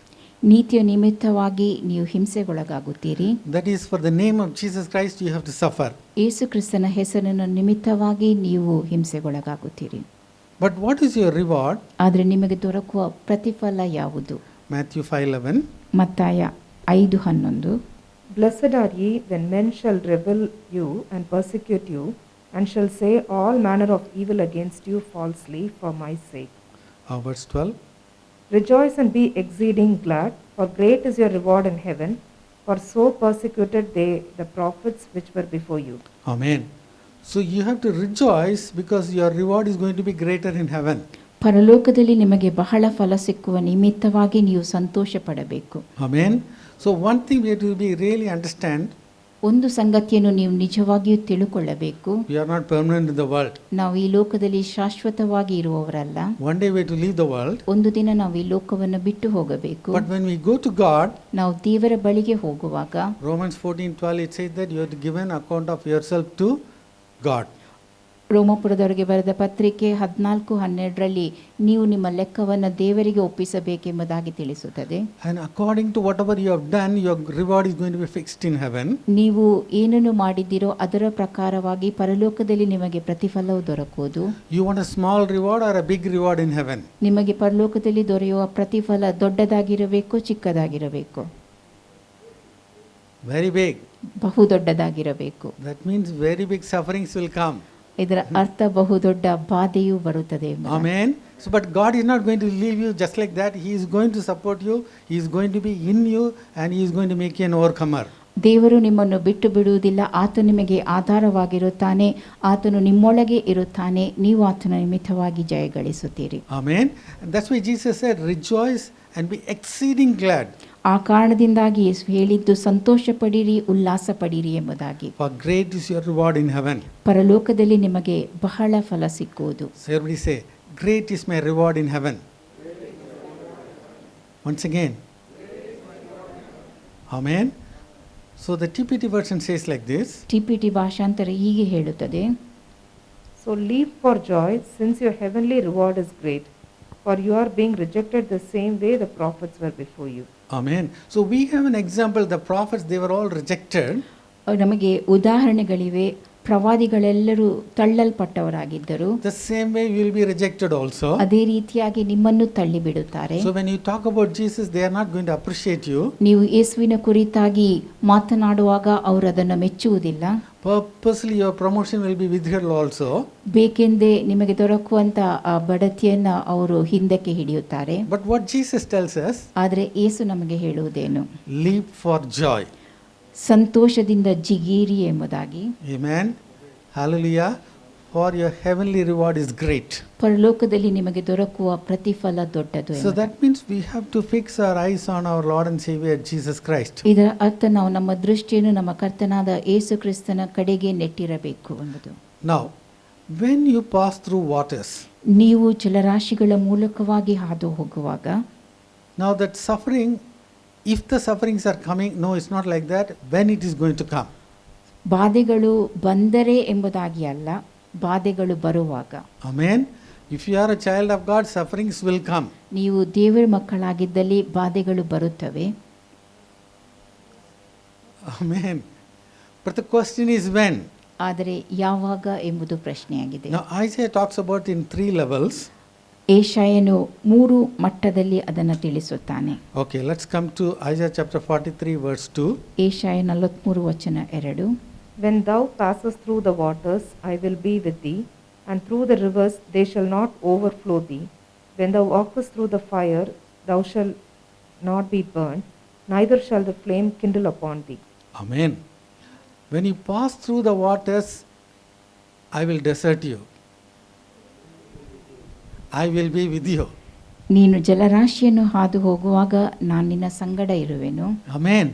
ನೀತಿಯ ನಿಮಿತ್ತವಾಗಿ ನೀವು ಹಿಂಸೆಗೊಳಗಾಗುತ್ತೀರಿ. That is, for the name of Jesus Christ you have to suffer. ಯೇಸು ಕ್ರಿಸ್ತನ ಹೆಸರಿನ ನಿಮಿತ್ತವಾಗಿ ನೀವು ಹಿಂಸೆಗೊಳಗಾಗುತ್ತೀರಿ. But what is your reward? ಆದರೆ ನಿಮಗೆ ದೊರಕುವ ಪ್ರತಿಫಲ ಯಾವುದು? Matthew 5:11. ಮತ್ತಾಯ 5:11. Blessed are ye when men shall revile you and persecute you, and shall say all manner of evil against you falsely for my sake. Verse 12. Rejoice and be exceeding glad, for great is your reward in heaven, for so persecuted they the prophets which were before you. Amen. So you have to rejoice because your reward is going to be greater in heaven. ಪರಲೋಕದಲ್ಲಿ ನಿಮಗೆ ಬಹಳ ಫಲ ಸಿಕ್ಕುವ ನಿಮಿತ್ತವಾಗಿ ನೀವು ಸಂತೋಷ ಪಡಬೇಕು. Amen. So one thing we have to be really understand. ಒಂದು ಸಂಗತಿಯನ್ನು ನೀವು ನಿಜವಾಗಿಯೂ ತಿಳುಕೊಳ್ಳಬೇಕು. We are not permanent in the world. ನಾವು ಈ ಲೋಕದಲ್ಲಿ ಶಾಶ್ವತವಾಗಿ ಇರುವವರಲ್ಲ. One day we have to leave the world. ಒಂದು ದಿನ ನಾವು ಈ ಲೋಕವನ್ನು ಬಿಟ್ಟು ಹೋಗಬೇಕು. But when we go to God, ನಾವು ದೇವರ ಬಳಿಗೆ ಹೋಗುವಾಗ Romans 14:12 it says that you have to give an account of yourself to God. ರೋಮಪುರದವರಿಗೆ ಬರೆದ ಪತ್ರಿಕೆ 14:12ರಲ್ಲಿ ನೀವು ನಿಮ್ಮ ಲೆಕ್ಕವನ್ನು ದೇವರಿಗೆ ಒಪ್ಪಿಸಬೇಕೆಂಬುದಾಗಿ ತಿಳಿಸುತ್ತದೆ. And according to whatever you have done, your reward is going to be fixed in heaven. ನೀವು ಏನನ್ನು ಮಾಡಿದ್ದೀರೋ ಅದರ ಪ್ರಕಾರವಾಗಿ ಪರಲೋಕದಲ್ಲಿ ನಿಮಗೆ ಪ್ರತಿಫಲವು ದೊರಕುವುದು. You want a small reward or a big reward in heaven? ನಿಮಗೆ ಪರಲೋಕದಲ್ಲಿ ದೊರೆಯುವ ಪ್ರತಿಫಲ ದೊಡ್ಡದಾಗಿರಬೇಕು, ಚಿಕ್ಕದಾಗಿರಬೇಕು? Very big. ಬಹುದೊಡ್ಡದಾಗಿರಬೇಕು. That means very big sufferings will come. ಇದರ ಅರ್ಥ ಬಹುದೊಡ್ಡ ಬಾಧೆಯೂ ಬರುತ್ತದೆ. Amen. So but God is not going to leave you just like that. He is going to support you. He is going to be in you and he is going to make you an overcomer. ದೇವರು ನಿಮ್ಮನ್ನು ಬಿಟ್ಟು ಬಿಡುವುದಿಲ್ಲ. ಆತನು ನಿಮಗೆ ಆಧಾರವಾಗಿರುತ್ತಾನೆ. ಆತನು ನಿಮ್ಮೊಳಗೆ ಇರುತ್ತಾನೆ. ನೀವು ಆತನ ನಿಮಿತ್ತವಾಗಿ ಜಯಗಳಿಸುತ್ತೀರಿ. Amen. And that's why Jesus said, rejoice and be exceeding glad. ಆ ಕಾರಣದಿಂದಾಗಿ ಯೇಸು ಹೇಳಿದ್ದು ಸಂತೋಷ ಪಡಿರಿ, ಉಲ್ಲಾಸ ಪಡಿರಿ ಎಂಬುದಾಗಿ. For great is your reward in heaven. ಪರಲೋಕದಲ್ಲಿ ನಿಮಗೆ ಬಹಳ ಫಲ ಸಿಕ್ಕುವುದು. So everybody say, great is my reward in heaven. Once again. Amen. So the TPT version says like this. TPT ಭಾಷಾಂತರ ಹೀಗೆ ಹೇಳುತ್ತದೆ. So leap for joy, since your heavenly reward is great, for you are being rejected the same way the prophets were before you. Amen. So we have an example. The prophets, they were all rejected. ನಮಗೆ ಉದಾಹರಣೆಗಳಿವೆ. ಪ್ರವಾದಿಗಳೆಲ್ಲರೂ ತಳ್ಳಲ್ಪಟ್ಟವರಾಗಿದ್ದರು. The same way you will be rejected also. ಅದೇ ರೀತಿಯಾಗಿ ನಿಮ್ಮನ್ನು ತಳ್ಳಿಬಿಡುತ್ತಾರೆ. So when you talk about Jesus, they are not going to appreciate you. ನೀವು ಯೇಸುವಿನ ಕುರಿತಾಗಿ ಮಾತನಾಡುವಾಗ ಅವರು ಅದನ್ನು ಮೆಚ್ಚುವುದಿಲ್ಲ. Purposely your promotion will be withheld also. ಬೇಕೆಂದೇ ನಿಮಗೆ ದೊರಕುವಂತ ಆ ಬಡತಿಯನ್ನು ಅವರು ಹಿಂದಕ್ಕೆ ಹಿಡಿಯುತ್ತಾರೆ. But what Jesus tells us, ಆದರೆ ಯೇಸು ನಮಗೆ ಹೇಳುವುದೇನು? leap for joy. ಸಂತೋಷದಿಂದ ಜಿಗೀರಿ ಎಂಬುದಾಗಿ. Amen. Hallelujah. For your heavenly reward is great. ಪರಲೋಕದಲ್ಲಿ ನಿಮಗೆ ದೊರಕುವ ಪ್ರತಿಫಲ ದೊಡ್ಡದು. So that means we have to fix our eyes on our Lord and Savior Jesus Christ. ಇದರ ಅರ್ಥ ನಾವು ನಮ್ಮ ದೃಷ್ಟಿಯನ್ನು ನಮ್ಮ ಕರ್ತನಾದ ಯೇಸು ಕ್ರಿಸ್ತನ ಕಡೆಗೆ ನೆಟ್ಟಿರಬೇಕು ಎಂಬುದು. Now, when you pass through waters, ನೀವು ಜಲರಾಶಿಗಳ ಮೂಲಕವಾಗಿ ಹಾದು ಹೋಗುವಾಗ, now that suffering, if the sufferings are coming, no, it's not like that, when it is going to come. ಬಾಧೆಗಳು ಬಂದರೆ ಎಂಬುದಾಗಿ ಅಲ್ಲ, ಬಾಧೆಗಳು ಬರುವಾಗ. Amen. If you are a child of God, sufferings will come. ನೀವು ದೇವರ ಮಕ್ಕಳಾಗಿದ್ದಲ್ಲಿ ಬಾಧೆಗಳು ಬರುತ್ತವೆ. Amen. But the question is when. ಆದರೆ ಯಾವಾಗ ಎಂಬುದು ಪ್ರಶ್ನೆಯಾಗಿದೆ. Now Isaiah talks about in 3 levels. ಏಷಾಯನು 3 ಮಟ್ಟದಲ್ಲಿ ಅದನ್ನು ತಿಳಿಸುತ್ತಾನೆ. Okay, let's come to Isaiah chapter 43 verse 2. Yeshaya 43:2. When thou passest through the waters, I will be with thee, and through the rivers, they shall not overflow thee. When thou walkest through the fire, thou shalt not be burned, neither shall the flame kindle upon thee. Amen. When you pass through the waters, I will desert you. I will be with you. ನೀನು ಜಲರಾಶಿಯನ್ನು ಹಾದು ಹೋಗುವಾಗ ನಾನು ನಿನ್ನ ಸಂಗಡ ಇರುವೆನು. Amen.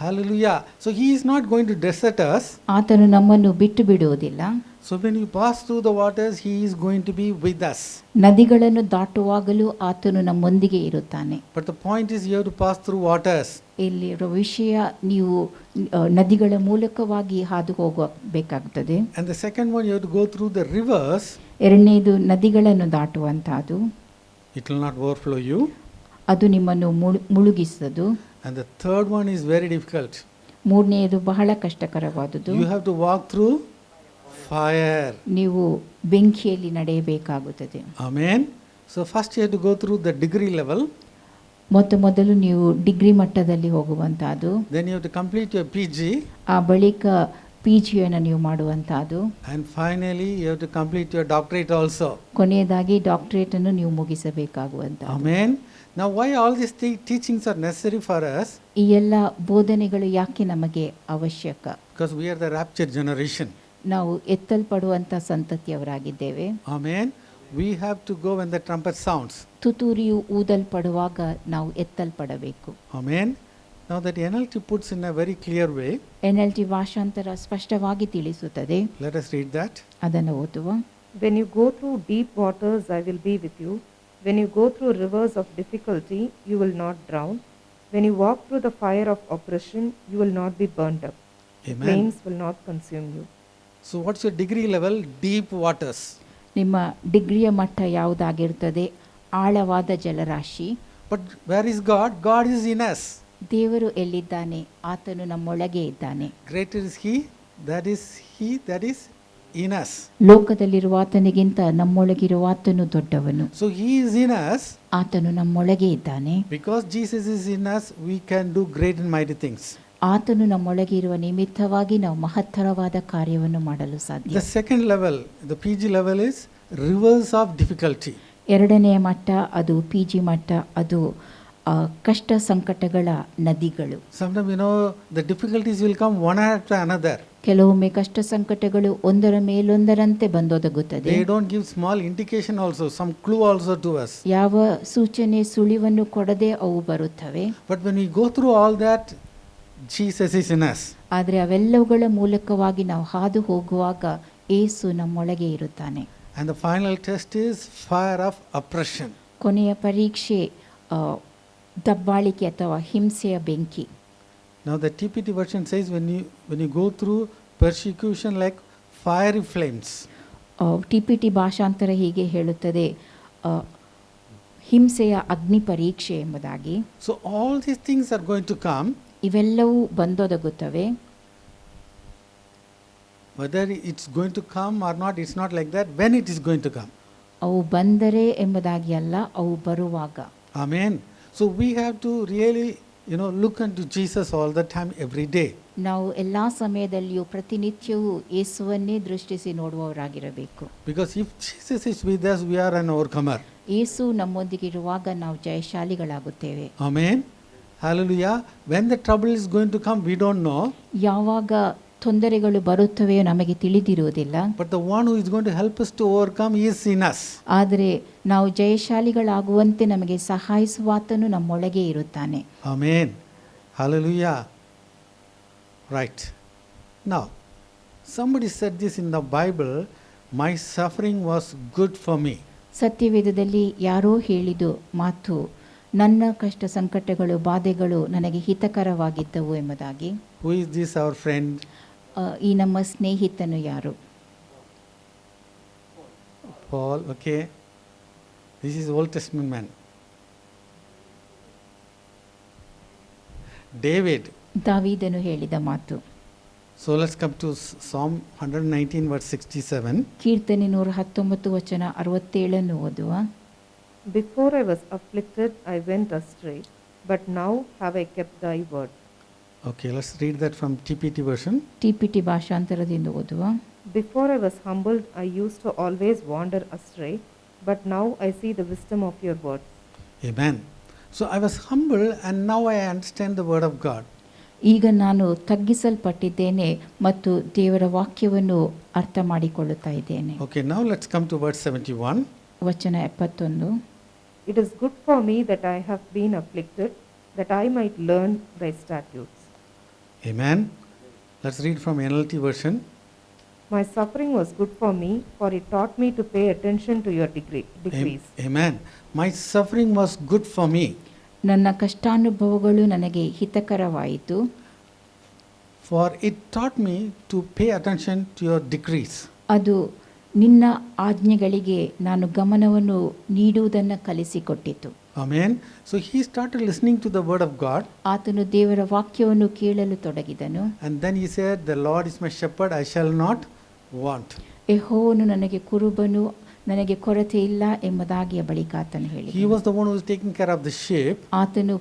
Hallelujah. So he is not going to desert us. ಆತನು ನಮ್ಮನ್ನು ಬಿಟ್ಟು ಬಿಡುವುದಿಲ್ಲ. So when you pass through the waters, He is going to be with us. ನದಿಗಳನ್ನು ದಾಟುವಾಗಲೂ ಆತನು ನಮ್ಮೊಂದಿಗೆ ಇರುತ್ತಾನೆ. But the point is, you have to pass through waters. ಇಲ್ಲಿರೋ ವಿಷಯ, ನೀವು ನದಿಗಳ ಮೂಲಕವಾಗಿ ಹಾದು ಹೋಗಬೇಕಾಗುತ್ತದೆ. And the second one, you have to go through the rivers. ಎರಡನೇದು ನದಿಗಳನ್ನು ದಾಟುವಂತಹದ್ದು. It will not overflow you. ಅದು ನಿಮ್ಮನ್ನು ಮುಳುಗಿಸದು. And the third one is very difficult. ಮೂರನೆಯದು ಬಹಳ ಕಷ್ಟಕರವಾದುದು. You have to walk through fire. ನೀವು ಬೆಂಕಿಯಲ್ಲಿ ನಡೆಯಬೇಕಾಗುತ್ತದೆ. Amen. So first you have to go through the degree level. ಮೊದಲು ನೀವು ಡಿಗ್ರಿ ಮಟ್ಟದಲ್ಲಿ ಹೋಗುವಂತಹದ್ದು. Then you have to complete your PG. ಆ ಬಳಿಕ PG-ಯನ್ನು ನೀವು ಮಾಡುವಂತಹದ್ದು. And finally you have to complete your doctorate also. ಕೊನೆಯದಾಗಿ ಡಾಕ್ಟರೇಟ್ ಅನ್ನು ನೀವು ಮುಗಿಸಬೇಕಾಗುವಂತಹದ್ದು. Amen. Now why all these teachings are necessary for us? ಈ ಎಲ್ಲ ಬೋಧನೆಗಳು ಯಾಕೆ ನಮಗೆ ಅವಶ್ಯಕ? Because we are the raptured generation. ನಾವು ಎತ್ತಲ್ಪಡುವಂತ ಸಂತತಿಯವರಾಗಿದ್ದೇವೆ. Amen. We have to go when the trumpet sounds. ತುತ್ತೂರಿಯು ಊದಲ್ಪಡುವಾಗ ನಾವು ಎತ್ತಲ್ಪಡಬೇಕು. Amen. Now that NLT puts in a very clear way. NLT ಭಾಷಾಂತರ ಸ್ಪಷ್ಟವಾಗಿ ತಿಳಿಸುತ್ತದೆ. Let us read that. ಅದನ್ನು ಓದುವ. When you go through deep waters, I will be with you. When you go through rivers of difficulty, you will not drown. When you walk through the fire of oppression, you will not be burned up. The Amen. flames will not consume you. So what's your degree level? Deep waters. ನಿಮ್ಮ ಡಿಗ್ರಿಯ ಮಟ್ಟ ಯಾವುದಾಗಿರುತ್ತದೆ? ಆಳವಾದ ಜಲರಾಶಿ. But where is God? God is in us. ದೇವರು ಎಲ್ಲಿದ್ದಾನೆ? ಆತನು ನಮ್ಮೊಳಗೆ ಇದ್ದಾನೆ. Greater is He that is in us. ಲೋಕದಲ್ಲಿರುವ ಆತನಿಗಿಂತ ನಮ್ಮೊಳಗಿರುವ ಆತನು ದೊಡ್ಡವನು. So He is in us. ಆತನು ನಮ್ಮೊಳಗೆ ಇದ್ದಾನೆ. Because Jesus is in us, we can do great and mighty things. ಆತನು ನಮ್ಮೊಳಗೆ ಇರುವ ನಿಮಿತ್ತವಾಗಿ ನಾವು ಮಹತ್ತರವಾದ ಕಾರ್ಯವನ್ನು ಮಾಡಲು ಸಾಧ್ಯ. The second level, the PG level, is rivers of difficulty. ಎರಡನೆಯ ಮಟ್ಟ ಅದು PG ಮಟ್ಟ, ಅದು ಕಷ್ಟ ಸಂಕಟಗಳ ನದಿಗಳು. Sometimes the difficulties will come one after another. ಕೆಲವೊಮ್ಮೆ ಕಷ್ಟ ಸಂಕಟಗಳು ಒಂದರ ಮೇಲೊಂದರಂತೆ ಬಂದೊದಗುತ್ತದೆ. They don't give small indication also, some clue also to us. ಯಾವ ಸೂಚನೆ ಸುಳಿವನ್ನು ಕೊಡದೆ ಅವು ಬರುತ್ತವೆ. But when we go through all that, Jesus is in us. ಆದರೆ ಅವೆಲ್ಲವುಗಳ ಮೂಲಕವಾಗಿ ನಾವು ಹಾದು ಹೋಗುವಾಗ ಯೇಸು ನಮ್ಮೊಳಗೆ ಇರುತ್ತಾನೆ. And the final test is fire of oppression. ಕೊನೆಯ ಪರೀಕ್ಷೆ ದಬ್ಬಾಳಿಕೆ ಅಥವಾ ಹಿಂಸೆಯ ಬೆಂಕಿ. Now the TPT version says when you go through persecution like fiery flames. TPT ಭಾಷಾಂತರ ಹೀಗೆ ಹೇಳುತ್ತದೆ, ಹಿಂಸೆಯ ಅಗ್ನಿ ಪರೀಕ್ಷೆ ಎಂಬುದಾಗಿ. So all these things are going to come. ಇವೆಲ್ಲವೂ ಬಂದೊದಗುತ್ತವೆ. Whether it's going to come or not, it's not like that. When it is going to come. ಅವು ಬಂದರೆ ಎಂಬುದಾಗಿ ಅಲ್ಲ, ಅವು ಬರುವಾಗ. Amen. So we have to really, look unto Jesus all the time, every day. ನಾವು ಎಲ್ಲಾ ಸಮಯದಲ್ಲಿಯೂ ಪ್ರತಿನಿತ್ಯವೂ ಯೇಸುವನ್ನೇ ದೃಷ್ಟಿಸಿ ನೋಡುವವರಾಗಿರಬೇಕು. Because if Jesus is with us, we are an overcomer. ಯೇಸು ನಮ್ಮೊಂದಿಗಿರುವಾಗ ನಾವು ಜಯಶಾಲಿಗಳಾಗುತ್ತೇವೆ. Amen. Hallelujah. When the trouble is going to come, we don't know. ಯಾವಾಗ ತೊಂದರೆಗಳು ಬರುತ್ತವೆಯೋ ನಮಗೆ ತಿಳಿದಿರುವುದಿಲ್ಲ. But the one who is going to help us to overcome is in us. ಆದರೆ ನಾವು ಜಯಶಾಲಿಗಳಾಗುವಂತೆ ನಮಗೆ ಸಹಾಯಿಸುವಾತನು ನಮ್ಮೊಳಗೆ ಇರುತ್ತಾನೆ. Amen. Hallelujah. Right. Now, somebody said this in the Bible, my suffering was good for me. ಸತ್ಯವೇದದಲ್ಲಿ ಯಾರೋ ಹೇಳಿದ ಮಾತು, ನನ್ನ ಕಷ್ಟ ಸಂಕಟಗಳು ಬಾಧೆಗಳು ನನಗೆ ಹಿತಕರವಾಗಿದ್ದವು ಎಂಬುದಾಗಿ. Who is this our friend? ಈ ನಮ್ಮ ಸ್ನೇಹಿತನು ಯಾರು? Paul. Okay. This is Old Testament man. David. ದಾವೀದನು ಹೇಳಿದ ಮಾತು. So let's come to Psalm 119 verse 67. ಕೀರ್ತನೆ 119 ವಚನ 67 ಓದುವ. Before I was afflicted, I went astray, but now have I kept thy word. Okay, let's read that from TPT version. TPT ಭಾಷಾಂತರದಿಂದ ಓದುವ. Before I was humbled, I used to always wander astray, but now I see the wisdom of your words. Amen. So I was humble and now I understand the word of God. ಈಗ ನಾನು ತಗ್ಗಿಸಲ್ಪಟ್ಟಿದ್ದೇನೆ ಮತ್ತು ದೇವರ ವಾಕ್ಯವನ್ನು ಅರ್ಥ ಮಾಡಿಕೊಳ್ಳುತ್ತಾ ಇದ್ದೇನೆ. Okay, now let's come to verse 71. ವಚನ 71. It is good for me that I have been afflicted, that I might learn thy statutes. Amen. Let's read from NLT version. My suffering was good for me, for it taught me to pay attention to your decrees. Amen. My suffering was good for me. ನನ್ನ ಕಷ್ಟಾನುಭವಗಳು ನನಗೆ ಹಿತಕರವಾಯಿತು, For it taught me to pay attention to your decrees. ಅದು ನಿನ್ನ ಆಜ್ಞೆಗಳಿಗೆ ನಾನು ಗಮನವನ್ನು ನೀಡುವುದನ್ನು ಕಲಿಸಿಕೊಟ್ಟಿತು. Amen. So he started listening to the word of God, ಆತನು ದೇವರ ವಾಕ್ಯವನ್ನು ಕೇಳಲು ತೊಡಗಿದನು. and then he said, "The Lord is my shepherd; I shall not want." ಯೆಹೋವನು ನನಗೆ ಕುರುಬನು, ನನಗೆ ಕೊರತೆ ಇಲ್ಲ ಎಂಬುದಾಗಿಯ ಬಳಿಕ ಆತನು He ಹೇಳಿದನು. was the one who was taking care of the sheep, ಆತನು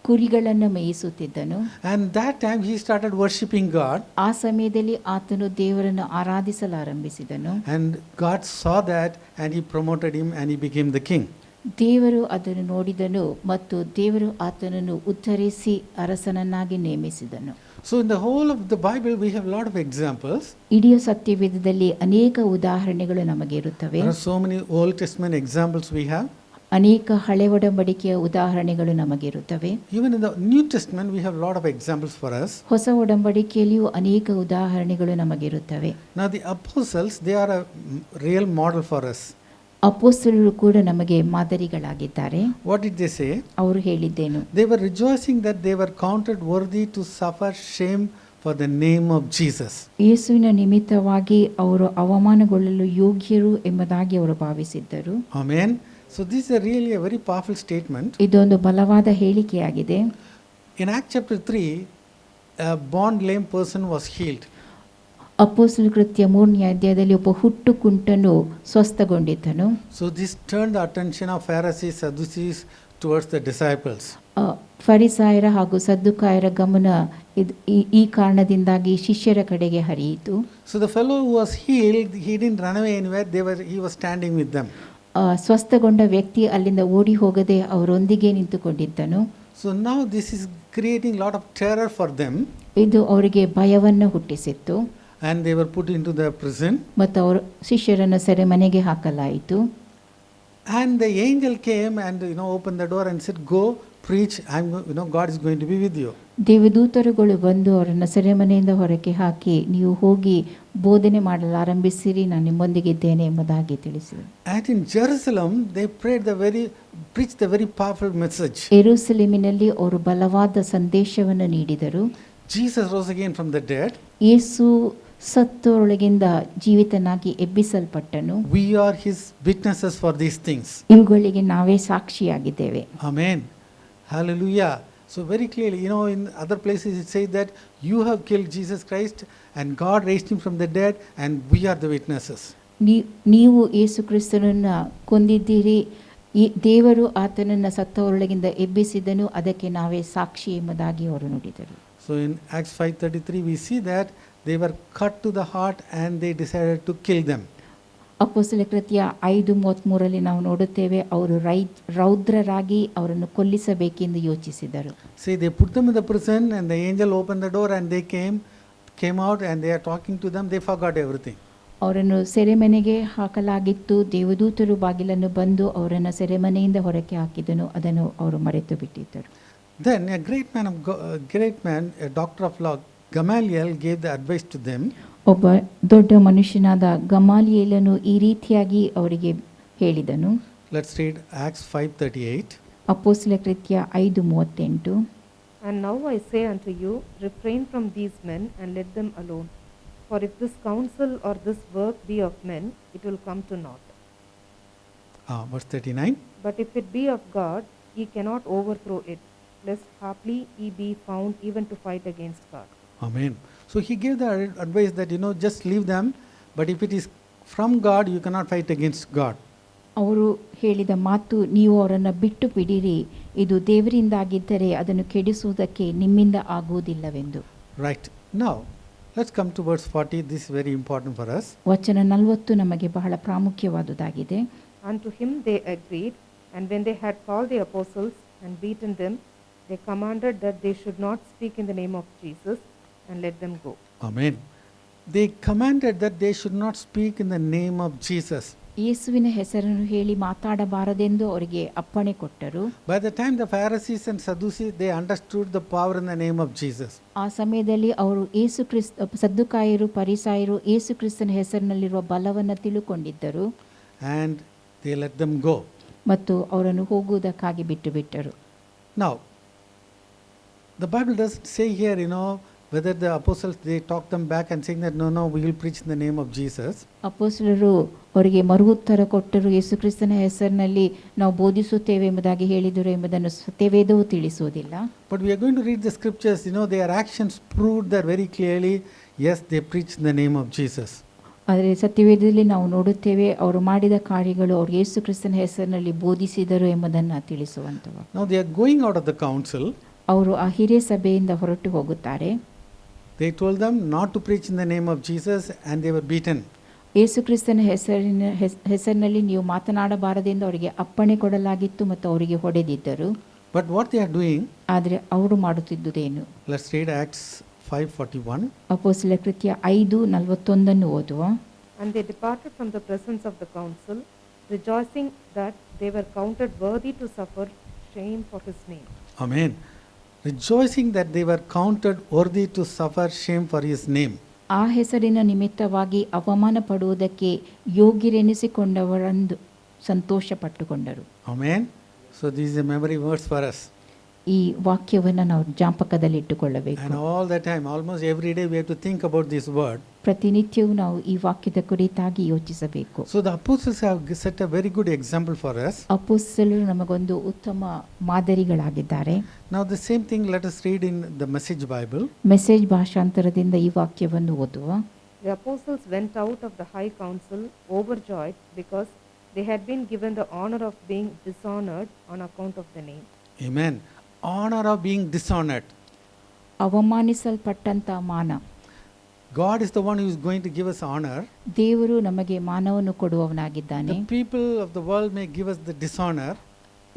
ಕುರಿಗಳನ್ನು ಮೇಯಿಸುತ್ತಿದ್ದನು. and that time he started worshiping God, ಆ ಸಮಯದಲ್ಲಿ ಆತನು ದೇವರನ್ನು ಆರಾಧಿಸಲಾರಂಭಿಸಿದನು. and God saw that, and he promoted him, and he became the king. ದೇವರು ಅದನ್ನು ನೋಡಿದನು ಮತ್ತು ದೇವರು ಆತನನ್ನು ಉತ್ತರಿಸಿ ಅರಸನನ್ನಾಗಿ ನೇಮಿಸಿದನು. So in the whole of the Bible we have a lot of examples. ಇಡೀ ಸತ್ಯವೇದದಲ್ಲಿ ಅನೇಕ ಉದಾಹರಣೆಗಳು ನಮಗೆ ಇರುತ್ತವೆ. There are so many Old Testament examples we have. ಅನೇಕ ಹಳೆ ಒಡಂಬಡಿಕೆಯ ಉದಾಹರಣೆಗಳು ನಮಗಿರುತ್ತವೆ. Even in the New Testament we have a lot of examples for us. ಹೊಸ ಒಡಂಬಡಿಕೆಯಲ್ಲಿಯೂ ಅನೇಕ ಉದಾಹರಣೆಗಳು ನಮಗಿರುತ್ತವೆ. Now the apostles, they are a real model for us. ಅಪೊಸ್ತಲರು ಕೂಡ ನಮಗೆ ಮಾದರಿಗಳಾಗಿದ್ದಾರೆ. What did they say? ಅವರು ಹೇಳಿದ್ದೇನು? They were rejoicing that they were counted worthy to suffer shame for the name of Jesus. ಯೇಸುವಿನ ನಿಮಿತ್ತವಾಗಿ ಅವರು ಅವಮಾನಗೊಳ್ಳಲು ಯೋಗ್ಯರು ಎಂಬುದಾಗಿ ಅವರು ಭಾವಿಸಿದ್ದರು. Amen. So this is really a very powerful statement. ಇದೊಂದು ಬಲವಾದ ಹೇಳಿಕೆಯಾಗಿದೆ. In Acts chapter 3, a born lame person was healed. ಅಪೊಸ್ತಲರ ಕೃತ್ಯ 3ನೇ ಅಧ್ಯಾಯದಲ್ಲಿ ಒಬ್ಬ ಹುಟ್ಟು ಕುಂಟನು ಸ್ವಸ್ಥಗೊಂಡಿದ್ದನು. So this turned the attention of Pharisees, Sadducees towards the disciples. ಫರಿಸಾಯರ ಹಾಗೂ ಸದ್ದುಕಾಯರ ಗಮನ ಈ ಕಾರಣದಿಂದಾಗಿ ಶಿಷ್ಯರ ಕಡೆಗೆ ಹರಿಯಿತು. So the fellow who was healed, he didn't run away anywhere. He was standing with them. ಸ್ವಸ್ಥಗೊಂಡ ವ್ಯಕ್ತಿ ಅಲ್ಲಿಂದ ಓಡಿ ಹೋಗದೆ ಅವರೊಂದಿಗೆ ನಿಂತುಕೊಂಡಿದ್ದನು. So now this is creating a lot of terror for them, ಇದು ಅವರಿಗೆ ಭಯವನ್ನು ಹುಟ್ಟಿಸಿತ್ತು. and they were put into the prison. ಮತ್ತು ಅವರು ಶಿಷ್ಯರನ್ನು ಸೆರೆಮನೆಗೆ ಹಾಕಲಾಯಿತು. And the angel came and opened the door and said, "Go preach. God is going to be with you." ದೇವದೂತರುಗಳು ಬಂದು ಅವರನ್ನು ಸೆರೆಮನೆಯಿಂದ ಹೊರಗೆ ಹಾಕಿ, ನೀವು ಹೋಗಿ ಬೋಧನೆ ಮಾಡಲು ಆರಂಭಿಸಿರಿ, ನಾನು ನಿಮ್ಮೊಂದಿಗೆ ಇದ್ದೇನೆ ಎಂಬುದಾಗಿ ತಿಳಿಸಿದರು. And in Jerusalem they preached the very powerful message. ಯೆರೂಸಲೇಮಿನಲ್ಲಿ ಅವರು ಬಲವಾದ ಸಂದೇಶವನ್ನು ನೀಡಿದರು. Jesus rose again from the dead. Yesu ಸತ್ತೊಳಗಿಂದ ಜೀವಿತನಾಗಿ ಎಬ್ಬಿಸಲ್ಪಟ್ಟನು. We are his witnesses for these things. ಇವುಗಳಿಗೆ ನಾವೇ ಸಾಕ್ಷಿಯಾಗಿದ್ದೇವೆ. Amen. Hallelujah. So very clearly, in other places it says that you have killed Jesus Christ and God raised him from the dead and we are the witnesses. ನೀವು ಯೇಸು ಕ್ರಿಸ್ತನನ್ನು ಕೊಂದಿದ್ದೀರಿ, ದೇವರು ಆತನನ್ನು ಸತ್ತವರೊಳಗಿಂದ ಎಬ್ಬಿಸಿದನು, ಅದಕ್ಕೆ ನಾವೇ ಸಾಕ್ಷಿ ಎಂಬುದಾಗಿ ಅವರು ನುಡಿದರು. So in Acts 5:33 we see that they were cut to the heart and they decided to kill them. ಅಪೊಸ್ತಲ ಕೃತ್ಯ 5:33 ನಾವು ನೋಡುತ್ತೇವೆ, ಅವರು ರೌದ್ರರಾಗಿ ಅವರನ್ನು ಕೊಲ್ಲಿಸಬೇಕೆಂದು ಯೋಚಿಸಿದರು. See, they put them in the prison and the angel opened the door and they came out and they are talking to them. They forgot everything. ಅವರನ್ನು ಸೆರೆಮನೆಗೆ ಹಾಕಲಾಗಿತ್ತು. ದೇವದೂತರು ಬಾಗಿಲನ್ನು ಬಂದು ಅವರನ್ನು ಸೆರೆಮನೆಯಿಂದ ಹೊರಗೆ ಹಾಕಿದನು, ಅದನ್ನು ಅವರು ಮರೆತು ಬಿಟ್ಟಿದ್ದರು. Then a great man, a doctor of law, Gamaliel, gave the advice to them. ಒಬ್ಬ ದೊಡ್ಡ ಮನುಷ್ಯನಾದ ಗಮಾಲಿಯೇಲನು ಈ ರೀತಿಯಾಗಿ ಅವರಿಗೆ ಹೇಳಿದನು. Let's read Acts 5:38. ಅಪೊಸ್ತಲ ಕೃತ್ಯ 5:38. And now I say unto you, refrain from these men and let them alone. For if this counsel or this work be of men, it will come to naught. Verse 39. But if it be of God, ye cannot overthrow it, lest haply ye be found even to fight against God. Amen. So he gave the advice that just leave them, but if it is from God, you cannot fight against God. ಅವರು ಹೇಳಿದ ಮಾತು, ನೀವು ಅವರನ್ನು ಬಿಟ್ಟು ಬಿಡಿರಿ, ಇದು ದೇವರಿಂದಾಗಿದ್ದರೆ ಅದನ್ನು ಕೆಡಿಸುವುದಕ್ಕೆ ನಿಮ್ಮಿಂದ ಆಗುವುದಿಲ್ಲವೆಂದು. Right. Now let's come to verse 40. This is very important for us. ವಚನ 40 ನಮಗೆ ಬಹಳ ಪ್ರಾಮುಖ್ಯವಾದುದಾಗಿದೆ. Unto him they agreed, and when they had called the apostles and beaten them, they commanded that they should not speak in the name of Jesus, and let them go. Amen. They commanded that they should not speak in the name of Jesus. ಯೇಸುವಿನ ಹೆಸರನ್ನು ಹೇಳಿ ಮಾತಾಡಬಾರದೆಂದು ಅವರಿಗೆ ಅಪ್ಪಣೆ ಕೊಟ್ಟರು. By the time the Pharisees and Sadducees, they understood the power in the name of Jesus. ಆ ಸಮಯದಲ್ಲಿ ಅವರು ಸದ್ದುಕಾಯರು ಪರಿಸಾಯರು ಯೇಸು ಕ್ರಿಸ್ತನ ಹೆಸರಿನಲ್ಲಿರುವ ಬಲವನ್ನು ತಿಳುಕೊಂಡಿದ್ದರು. And they let them go. ಮತ್ತು ಅವರನ್ನು ಹೋಗುವುದಕ್ಕಾಗಿ ಬಿಟ್ಟರು. Now, the Bible doesn't say here, whether the apostles, they talked them back and saying that, no, we will preach in the name of Jesus. ಅಪೊಸ್ತಲರು ಅವರಿಗೆ ಮರು ಉತ್ತರ ಕೊಟ್ಟರು, ಯೇಸು ಕ್ರಿಸ್ತನ ಹೆಸರಿನಲ್ಲಿ ನಾವು ಬೋಧಿಸುತ್ತೇವೆ ಎಂಬುದಾಗಿ ಹೇಳಿದರು ಎಂಬುದನ್ನು ಸತ್ಯವೇದವು ತಿಳಿಸುವುದಿಲ್ಲ. But we are going to read the scriptures, their actions proved that very clearly, yes, they preached in the name of Jesus. ಆದರೆ ಸತ್ಯವೇದದಲ್ಲಿ ನಾವು ನೋಡುತ್ತೇವೆ ಅವರು ಮಾಡಿದ ಕಾರ್ಯಗಳು ಅವರು ಯೇಸು ಕ್ರಿಸ್ತನ ಹೆಸರಿನಲ್ಲಿ ಬೋಧಿಸಿದರು ಎಂಬುದನ್ನು ತಿಳಿಸುವಂತವು. Now they are going out of the council. ಅವರು ಆ ಹಿರಿಯ ಸಭೆಯಿಂದ ಹೊರಟು ಹೋಗುತ್ತಾರೆ. They told them not to preach in the name of Jesus and they were beaten. ಯೇಸು ಕ್ರಿಸ್ತನ ಹೆಸರಿನಲ್ಲಿ ನೀವು ಮಾತನಾಡಬಾರದೆಂದು ಅವರಿಗೆ ಅಪ್ಪಣೆ ಕೊಡಲಾಗಿತ್ತು ಮತ್ತು ಅವರಿಗೆ ಹೊಡೆದಿದ್ದರು. But what they are doing, ಆದರೆ ಅವರು ಮಾಡುತ್ತಿದ್ದುದೇನು? let's read Acts 5:41. ಅಪೊಸ್ತಲರ ಕೃತ್ಯ 5:41 ಓದುವ. And they departed from the presence of the council, rejoicing that they were counted worthy to suffer shame for his name. Amen. Rejoicing that they were counted worthy to suffer shame for his name. ಆ ಹೆಸರಿನ ನಿಮಿತ್ತವಾಗಿ ಅವಮಾನ ಪಡುವುದಕ್ಕೆ ಯೋಗ್ಯರೆನಿಸಿಕೊಂಡವರೆಂದು ಸಂತೋಷ ಪಟ್ಟುಕೊಂಡರು. Amen. So this is a memory verse for us. ಈ ವಾಕ್ಯವನ್ನು ನಾವು ಜ್ಞಾಪಕದಲ್ಲಿ ಇಟ್ಟುಕೊಳ್ಳಬೇಕು. And all the time, almost every day we have to think about this word. ಪ್ರತಿನಿತ್ಯವೂ ನಾವು ಈ ವಾಕ್ಯದ ಕುರಿತಾಗಿ ಯೋಚಿಸಬೇಕು. So the apostles have set a very good example for us. ಅಪೊಸ್ತಲರು ನಮಗೊಂದು ಉತ್ತಮ ಮಾದರಿಗಳಾಗಿದ್ದಾರೆ. Now the same thing let us read in the Message Bible. Message ಭಾಷಾಂತರದಿಂದ ಈ ವಾಕ್ಯವನ್ನು ಓದುವ. The apostles went out of the high council overjoyed because they had been given the honor of being dishonored on account of the name. Amen. Honor of being dishonored. ಅವಮಾನಿಸಲ್ಪಟ್ಟಂತ ಮಾನ. God is the one who is going to give us honor. ದೇವರು ನಮಗೆ ಮಾನವನ್ನು ಕೊಡುವವನಾಗಿದ್ದಾನೆ. The people of the world may give us the dishonor.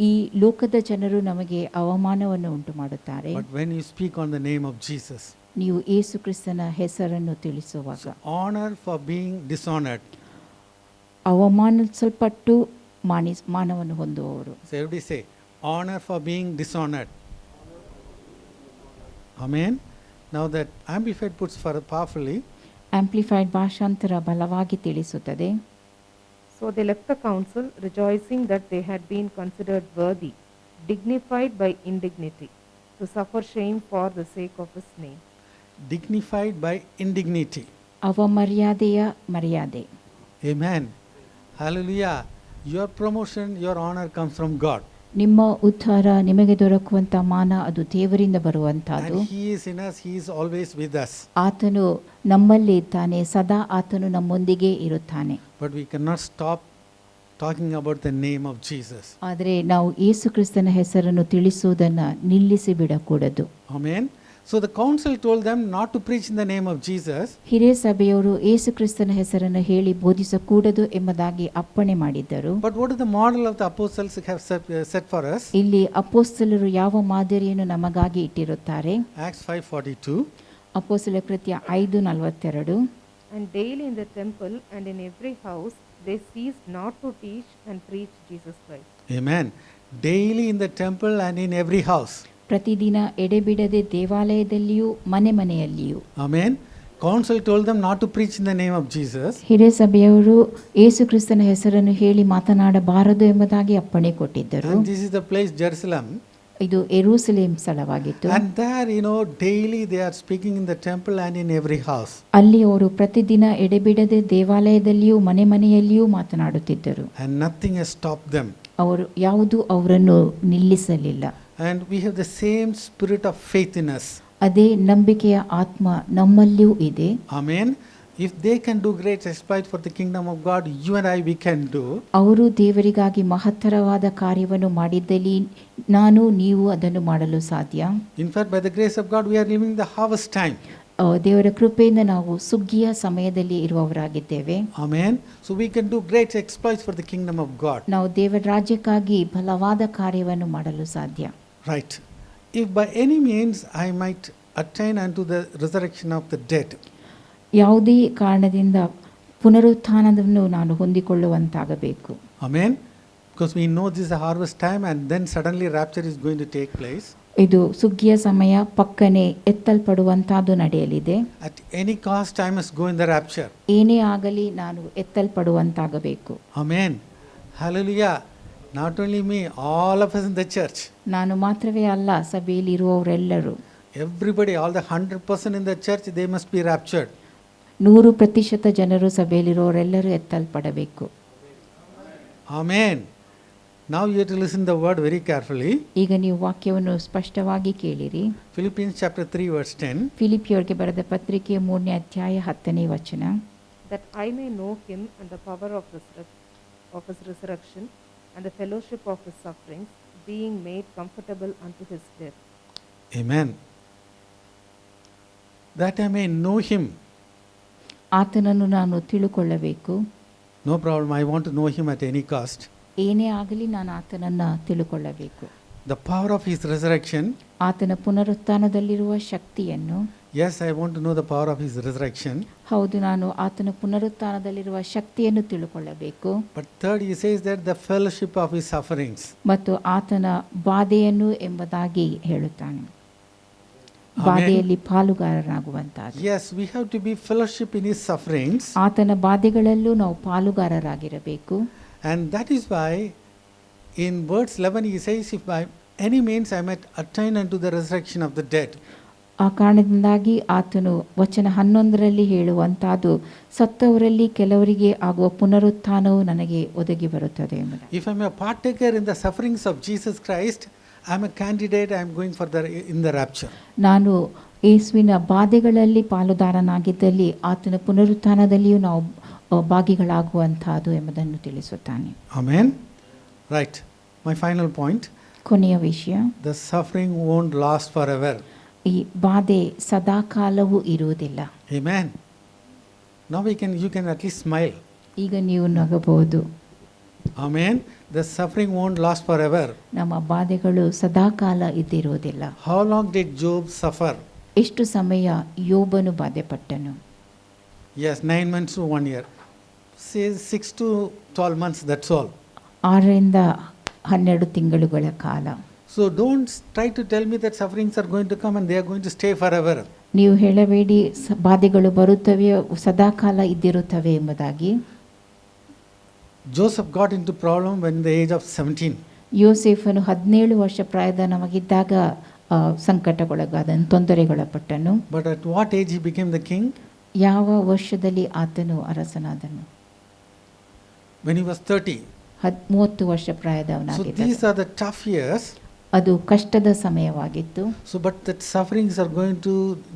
ಈ ಲೋಕದ ಜನರು ನಮಗೆ ಅವಮಾನವನ್ನು ಉಂಟು ಮಾಡುತ್ತಾರೆ. But when you speak on the name of Jesus, ನೀವು ಯೇಸು ಕ್ರಿಸ್ತನ ಹೆಸರನ್ನು ತಿಳಿಸುವಾಗ honor for being dishonored. ಅವಮಾನಿಸಲ್ಪಟ್ಟು ಮಾನವನ್ನು ಹೊಂದುವವರು. So everybody say, honor for being dishonored. Amen. Now that Amplified puts for powerfully. Amplified ಭಾಷಾಂತರ ಬಲವಾಗಿ ತಿಳಿಸುತ್ತದೆ. So they left the council, rejoicing that they had been considered worthy, dignified by indignity, to suffer shame for the sake of his name. Dignified by indignity. ಅವಮರ್ಯಾದೆಯ ಮರ್ಯಾದೆ. Amen. Hallelujah. Your promotion, your honor comes from God. ನಿಮ್ಮ ಉದ್ಧಾರ ನಿಮಗೆ ದೊರಕುವಂತ ಮಾನ ಅದು ದೇವರಿಂದ ಬರುವಂತಹದ್ದು. And he is in us, he is always with us. ಆತನು ನಮ್ಮಲ್ಲಿ ಇದ್ದಾನೆ, ಸದಾ ಆತನು ನಮ್ಮೊಂದಿಗೆ ಇರುತ್ತಾನೆ. But we cannot stop talking about the name of Jesus. ಆದರೆ ನಾವು ಯೇಸು ಕ್ರಿಸ್ತನ ಹೆಸರನ್ನು ತಿಳಿಸುವುದನ್ನು ನಿಲ್ಲಿಸಿ ಬಿಡಕೂಡದು. Amen. So the council told them not to preach in the name of Jesus. ಹಿರಿಯ ಸಭೆಯವರು ಯೇಸು ಕ್ರಿಸ್ತನ ಹೆಸರನ್ನು ಹೇಳಿ ಬೋಧಿಸಕೂಡದು ಎಂಬುದಾಗಿ ಅಪ್ಪಣೆ ಮಾಡಿದ್ದರು. But what is the model of the apostles have set for us? ಇಲ್ಲಿ ಅಪೊಸ್ತಲರು ಯಾವ ಮಾದರಿಯನ್ನು ನಮಗಾಗಿ ಇಟ್ಟಿರುತ್ತಾರೆ? Acts 5:42. ಅಪೊಸ್ತಲರ ಕೃತ್ಯ 5:42. And daily in the temple and in every house they ceased not to teach and preach Jesus Christ. Amen. Daily in the temple and in every house. ಪ್ರತಿದಿನ ಎಡೆಬಿಡದೆ ದೇವಾಲಯದಲ್ಲಿಯೂ ಮನೆಯಲ್ಲಿಯೂ. Amen. Council told them not to preach in the name of Jesus. ಹಿರಿಯ ಸಭೆಯವರು ಯೇಸು ಕ್ರಿಸ್ತನ ಹೆಸರನ್ನು ಹೇಳಿ ಮಾತನಾಡಬಾರದು ಎಂಬುದಾಗಿ ಅಪ್ಪಣೆ ಕೊಟ್ಟಿದ್ದರು. And this is the place Jerusalem. ಇದು ಯೆರೂಸಲೇಮ್ ಸ್ಥಳವಾಗಿತ್ತು. And there, daily they are speaking in the temple and in every house. ಅಲ್ಲಿ ಅವರು ಪ್ರತಿದಿನ ಎಡೆಬಿಡದೆ ದೇವಾಲಯದಲ್ಲಿಯೂ ಮನೆಯಲ್ಲಿಯೂ ಮಾತನಾಡುತ್ತಿದ್ದರು. And nothing has stopped them. ಅವರು ಯಾವುದು ಅವರನ್ನು ನಿಲ್ಲಿಸಲಿಲ್ಲ. And we have the same spirit of faith in us. ಅದೇ ನಂಬಿಕೆಯ ಆತ್ಮ ನಮ್ಮಲ್ಲಿಯೂ ಇದೆ. Amen. If they can do great exploit for the kingdom of God, you and I, we can do. ಅವರು ದೇವರಿಗಾಗಿ ಮಹತ್ತರವಾದ ಕಾರ್ಯವನ್ನು ಮಾಡಿದ್ದಲ್ಲಿ ನೀವು ಅದನ್ನು ಮಾಡಲು ಸಾಧ್ಯ. In fact, by the grace of God, we are living the harvest time. ದೇವರ ಕೃಪೆಯಿಂದ ನಾವು ಸುಗ್ಗಿಯ ಸಮಯದಲ್ಲಿ ಇರುವವರಾಗಿದ್ದೇವೆ. Amen. So we can do great exploits for the kingdom of God. ನಾವು ದೇವರ ರಾಜ್ಯಕ್ಕಾಗಿ ಬಲವಾದ ಕಾರ್ಯವನ್ನು ಮಾಡಲು ಸಾಧ್ಯ. Right. If by any means I might attain unto the resurrection of the dead. ಯಾವುದೇ ಕಾರಣದಿಂದ ಪುನರುತ್ಥಾನವನ್ನು ನಾನು ಹೊಂದಿಕೊಳ್ಳುವಂತಾಗಬೇಕು. Amen. Because we know this is a harvest time and then suddenly rapture is going to take place. ಇದು ಸುಗ್ಗಿಯ ಸಮಯ, ಪಕ್ಕನೆ ಎತ್ತಲ್ಪಡುವಂತಾದು ನಡೆಯಲಿದೆ. At any cost I must go in the rapture. ಏನೇ ಆಗಲಿ ನಾನು ಎತ್ತಲ್ಪಡುವಂತಾಗಬೇಕು. Amen. Hallelujah. Not only me, all of us in the church. ನಾನು ಮಾತ್ರವೇ ಅಲ್ಲ, ಸಭೆಯಲ್ಲಿ ಇರುವವರೆಲ್ಲರೂ, Everybody, all the 100% in the church, they must be raptured. 100% ಜನರು ಸಭೆಯಲ್ಲಿರುವವರೆಲ್ಲರೂ ಎತ್ತಲ್ಪಡಬೇಕು. Amen. Now you have to listen the word very carefully. ಈಗ ನೀವು ವಾಕ್ಯವನ್ನು ಸ್ಪಷ್ಟವಾಗಿ ಕೇಳಿರಿ. Philippians chapter 3 verse 10. ಫಿಲಿಪಿಯವರಿಗೆ ಬರೆದ ಪತ್ರಿಕೆ 3ನೇ ಅಧ್ಯಾಯ 10ನೇ ವಚನ. that I may know him and the power of his resurrection and the fellowship of his sufferings, being made comfortable unto his death. Amen. That I may know him. ಆತನನ್ನು ನಾನು ತಿಳುಕೊಳ್ಳಬೇಕು. No problem. I want to know him at any cost. ಏನೇ ಆಗಲಿ ನಾನು ಆತನನ್ನು ತಿಳುಕೊಳ್ಳಬೇಕು. The power of his resurrection. ಆತನ ಪುನರುತ್ಥಾನದಲ್ಲಿರುವ ಶಕ್ತಿಯನ್ನು. Yes, I want to know the power of his resurrection. ಹೌದು, ನಾನು ಆತನ ಪುನರುತ್ಥಾನದಲ್ಲಿರುವ ಶಕ್ತಿಯನ್ನು ತಿಳುಕೊಳ್ಳಬೇಕು. But third, he says that the fellowship of his sufferings. ಮತ್ತು ಆತನ ಬಾಧೆಯನ್ನು ಎಂಬುದಾಗಿ ಹೇಳುತ್ತಾನೆ. ಬಾಧೆಯಲ್ಲಿ ಪಾಲುಗಾರರಾಗುವಂತಾದ. Yes, we have to be fellowship in his sufferings. ಆತನ ಬಾಧೆಗಳಲ್ಲೂ ನಾವು ಪಾಲುಗಾರರಾಗಿರಬೇಕು. And that is why in verse 11 he says, if by any means I might attain unto the resurrection of the dead. ಆ ಕಾರಣದಿಂದಾಗಿ ಆತನು ವಚನ 11ರಲ್ಲಿ ಹೇಳುವಂತಾದು, ಸತ್ತವರಲ್ಲಿ ಕೆಲವರಿಗೆ ಆಗುವ ಪುನರುತ್ಥಾನವು ನನಗೆ ಒದಗಿ ಬರುತ್ತದೆ ಎಂಬುದು. If I am a partaker in the sufferings of Jesus Christ, I am a candidate, I am going for in the rapture. ನಾನು ಯೇಸುವಿನ ಬಾಧೆಗಳಲ್ಲಿ ಪಾಲುದಾರನಾಗಿದ್ದಲ್ಲಿ ಆತನ ಪುನರುತ್ಥಾನದಲ್ಲಿಯೂ ನಾವು ಭಾಗಿಗಳಾಗುವಂತಹದ್ದು ಎಂಬುದನ್ನು ತಿಳಿಸುತ್ತಾನೆ. Amen. Right. My final point. ಕೊನೆಯ ವಿಷಯ, The suffering won't last forever. ಈ ಬಾಧೆ ಸದಾಕಾಲವೂ ಇರುವುದಿಲ್ಲ. Amen. Now you can at least smile. ಈಗ ನೀವು ನಗಬಹುದು. Amen. The suffering won't last forever. ನಮ್ಮ ಬಾಧೆಗಳು ಸದಾಕಾಲ ಇದ್ದಿರುವುದಿಲ್ಲ. How long did Job suffer? ಎಷ್ಟು ಸಮಯ ಯೋಬನು ಬಾಧೆಪಟ್ಟನು? Yes, 9 months to 1 year. Say 6 to 12 months, that's all. 6ರಿಂದ 12 ತಿಂಗಳುಗಳ ಕಾಲ. So don't try to tell me that sufferings are going to come and they are going to stay forever. ನೀವು ಹೇಳಬೇಡಿ ಬಾಧೆಗಳು ಬರುತ್ತವೆ, ಸದಾಕಾಲ ಇದ್ದಿರುತ್ತವೆ ಎಂಬುದಾಗಿ. Joseph got into problem when the age of 17. ಯೋಸೇಫನು 17 ವರ್ಷ ಪ್ರಾಯದವನಾಗಿದ್ದಾಗ ಸಂಕಟಗೊಳಗಾದನು, ತೊಂದರೆಗೊಳಪಟ್ಟನು. But at what age he became the king? ಯಾವ ವರ್ಷದಲ್ಲಿ ಆತನು ಅರಸನಾದನು? When he was 30. 30 ವರ್ಷ So ಪ್ರಾಯದವನಾಗಿದ್ದ. these are the tough years. ಅದು ಕಷ್ಟದ ಸಮಯವಾಗಿತ್ತು. So but that sufferings are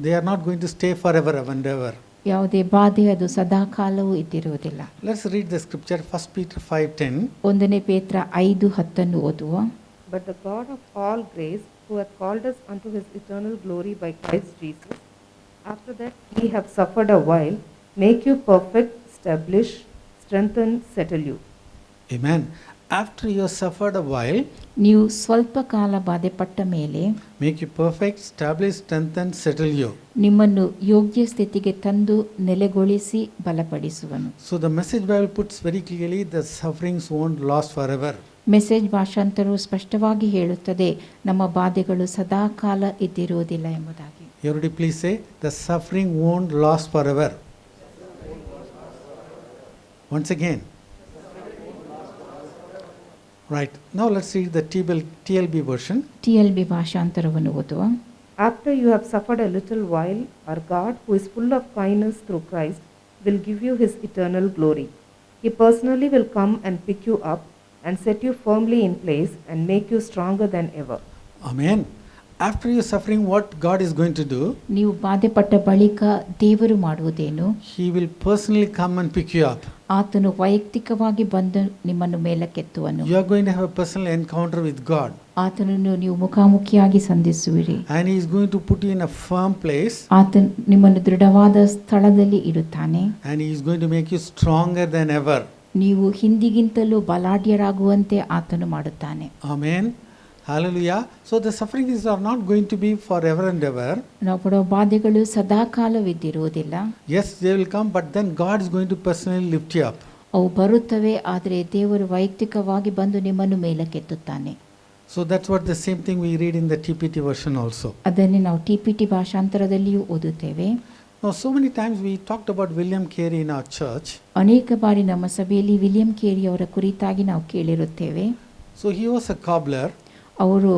they are not going to stay forever and ever. ಯಾವುದೇ ಬಾಧೆ ಅದು ಸದಾಕಾಲವೂ ಇದ್ದಿರುವುದಿಲ್ಲ. Let's read the scripture, 1 Peter 5:10. 1 ಪೇತ್ರ 5:10 ಓದುವ. But the God of all grace, who hath called us unto his eternal glory by Christ Jesus, after that ye have suffered a while, make you perfect, establish, strengthen, settle you. Amen. After you have suffered a while, ನೀವು ಸ್ವಲ್ಪ ಕಾಲ ಬಾಧೆಪಟ್ಟ ಮೇಲೆ make you perfect, establish, strengthen, settle you. ನಿಮ್ಮನ್ನು ಯೋಗ್ಯ ಸ್ಥಿತಿಗೆ ತಂದು ನೆಲೆಗೊಳಿಸಿ ಬಲಪಡಿಸುವನು. So the Message Bible puts very clearly the sufferings won't last forever. Message ಭಾಷಾಂತರವು ಸ್ಪಷ್ಟವಾಗಿ ಹೇಳುತ್ತದೆ, ನಮ್ಮ ಬಾಧೆಗಳು ಸದಾಕಾಲ ಇದ್ದಿರುವುದಿಲ್ಲ ಎಂಬುದಾಗಿ. Everybody please say, the suffering won't last forever. Once again. Right. Now let's read the TLB version. TLB ಭಾಷಾಂತರವನ್ನು ಓದುವ. After you have suffered a little while, our God, who is full of kindness through Christ, will give you his eternal glory. He personally will come and pick you up and set you firmly in place and make you stronger than ever. Amen. After your suffering, what God is going to do? ನೀವು ಬಾಧೆಪಟ್ಟ ಬಳಿಕ ದೇವರು ಮಾಡುವುದೇನು? He will personally come and pick you up. ಆತನು ವೈಯಕ್ತಿಕವಾಗಿ ಬಂದು ನಿಮ್ಮನ್ನು ಮೇಲಕ್ಕೆತ್ತುವನು. You are going to have a personal encounter with God. ಆತನನ್ನು ನೀವು ಮುಖಾಮುಖಿಯಾಗಿ ಸಂಧಿಸುವಿರಿ. And he is going to put you in a firm place. ಆತನು ನಿಮ್ಮನ್ನು ದೃಢವಾದ ಸ್ಥಳದಲ್ಲಿ ಇಡುತ್ತಾನೆ. And he is going to make you stronger than ever. ನೀವು ಹಿಂದಿಗಿಂತಲೂ ಬಲಾಢ್ಯರಾಗುವಂತೆ ಆತನು ಮಾಡುತ್ತಾನೆ. Amen. Hallelujah. So the sufferings are not going to be forever and ever. ನಾವು ಪಡುವ ಬಾಧೆಗಳು ಸದಾಕಾಲವಿದ್ದಿರುವುದಿಲ್ಲ. Yes, they will come, but then God is going to personally lift you up. ಅವು ಬರುತ್ತವೆ, ಆದರೆ ದೇವರು ವೈಯಕ್ತಿಕವಾಗಿ ಬಂದು ನಿಮ್ಮನ್ನು ಮೇಲಕ್ಕೆತ್ತುತ್ತಾನೆ. So that's what the same thing we read in the TPT version also. ಅದನ್ನೇ ನಾವು TPT ಭಾಷಾಂತರದಲ್ಲಿಯೂ ಓದುತ್ತೇವೆ. Now, so many times we talked about William Carey in our church. ಅನೇಕ ಬಾರಿ ನಮ್ಮ ಸಭೆಯಲ್ಲಿ ವಿಲಿಯಂ ಕೇರಿ ಅವರ ಕುರಿತಾಗಿ ನಾವು ಕೇಳಿರುತ್ತೇವೆ. So he was a cobbler. ಅವರು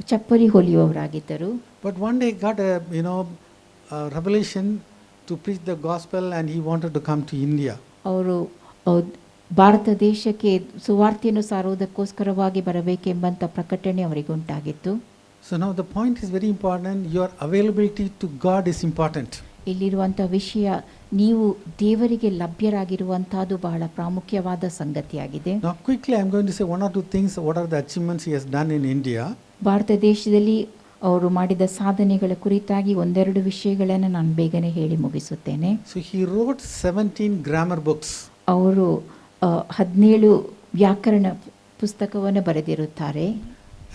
ಚಪ್ಪಲಿ ಹೊಲಿಯುವವರಾಗಿದ್ದರು. But one day got a revelation to preach the gospel, and he wanted to come to India. ಅವರು ಭಾರತ ದೇಶಕ್ಕೆ ಸುವಾರ್ತೆಯನ್ನು ಸಾರುವುದಕ್ಕೋಸ್ಕರವಾಗಿ ಬರಬೇಕೆಂಬಂಥ ಪ್ರಕಟಣೆ ಅವರಿಗುಂಟಾಗಿತ್ತು. So now the point is very important. Your availability to God is important. ಇಲ್ಲಿರುವಂಥ ವಿಷಯ, ನೀವು ದೇವರಿಗೆ ಲಭ್ಯರಾಗಿರುವಂತಹದ್ದು ಬಹಳ ಪ್ರಾಮುಖ್ಯವಾದ ಸಂಗತಿಯಾಗಿದೆ. Now quickly I am going to say one or two things. What are the achievements he has done in India? Bharat ದೇಶದಲ್ಲಿ ಅವರು ಮಾಡಿದ ಸಾಧನೆಗಳ ಕುರಿತಾಗಿ ಒಂದೆರಡು ವಿಷಯಗಳನ್ನು ನಾನು ಬೇಗನೆ ಹೇಳಿ ಮುಗಿಸುತ್ತೇನೆ. So he wrote 17 grammar books. ಅವರು 17 ವ್ಯಾಕರಣ ಪುಸ್ತಕವನ್ನು ಬರೆದಿರುತ್ತಾರೆ.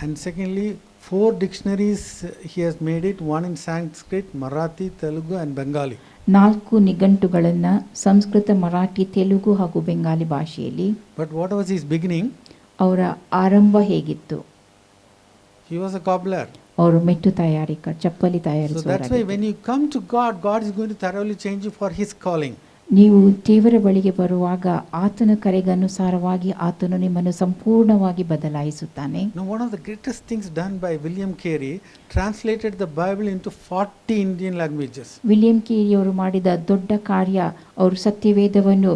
And secondly, 4 dictionaries he has made it, one in Sanskrit, Marathi, Telugu and Bengali. 4 ನಿಘಂಟುಗಳನ್ನು Sanskrit, Marathi, Telugu ಹಾಗೂ ಬೆಂಗಾಲಿ ಭಾಷೆಯಲ್ಲಿ. But what was his beginning? ಅವರ ಆರಂಭ ಹೇಗಿತ್ತು? He was a cobbler. ಅವರು ಮೆಟ್ಟು ತಯಾರಿಕ, ಚಪ್ಪಲಿ So that's why ತಯಾರಿಸುವವರಾಗಿದ್ದರು. when you come to God, God is going to thoroughly change you for his calling. ನೀವು ದೇವರ ಬಳಿಗೆ ಬರುವಾಗ ಆತನ ಕರೆಗೆ ಅನುಸಾರವಾಗಿ ಆತನು ನಿಮ್ಮನ್ನು ಸಂಪೂರ್ಣವಾಗಿ ಬದಲಾಯಿಸುತ್ತಾನೆ. Now one of the greatest things done by William Carey, translated the Bible into 40 Indian languages. William ಕೇರಿ ಅವರು ಮಾಡಿದ ದೊಡ್ಡ ಕಾರ್ಯ, ಅವರು ಸತ್ಯವೇದವನ್ನು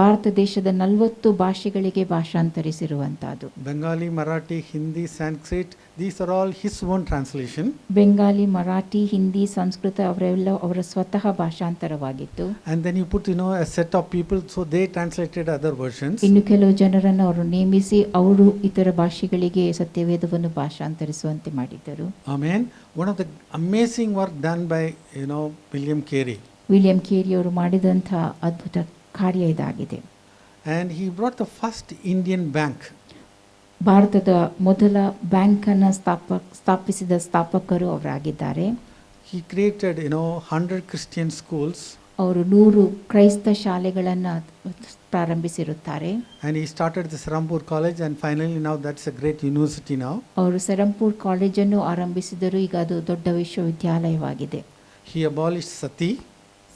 ಭಾರತ ದೇಶದ 40 ಭಾಷೆಗಳಿಗೆ ಭಾಷಾಂತರಿಸಿರುವಂತಹದ್ದು. Bengali, Marathi, Hindi, Sanskrit, these are all his own translation. Bengali, Marathi, Hindi, Sanskrit ಅವರೆಲ್ಲ ಅವರ ಸ್ವತಃ ಭಾಷಾಂತರವಾಗಿತ್ತು. And then you put a set of people, so they translated other versions. ಇನ್ನು ಕೆಲವು ಜನರನ್ನು ಅವರು ನೇಮಿಸಿ ಅವರು ಇತರ ಭಾಷೆಗಳಿಗೆ ಸತ್ಯವೇದವನ್ನು ಭಾಷಾಂತರಿಸುವಂತೆ ಮಾಡಿದ್ದರು. Amen. One of the amazing work done by William Carey. William ಕೇರಿ ಅವರು ಮಾಡಿದಂಥ ಅದ್ಭುತ ಕಾರ್ಯ ಇದಾಗಿದೆ. And he brought the first Indian bank. ಭಾರತದ ಮೊದಲ ಬ್ಯಾಂಕನ್ನು ಸ್ಥಾಪಿಸಿದ ಸ್ಥಾಪಕರು ಅವರಾಗಿದ್ದಾರೆ. He created 100 Christian schools. ಅವರು 100 ಕ್ರೈಸ್ತ ಶಾಲೆಗಳನ್ನು ಪ್ರಾರಂಭಿಸಿರುತ್ತಾರೆ. And he started the Serampur College, and finally now that's a great university now. ಅವರು ಸೆರಂಪುರ್ ಕಾಲೇಜನ್ನು ಆರಂಭಿಸಿದರು, ಈಗ ಅದು ದೊಡ್ಡ ವಿಶ್ವವಿದ್ಯಾಲಯವಾಗಿದೆ. He abolished sati.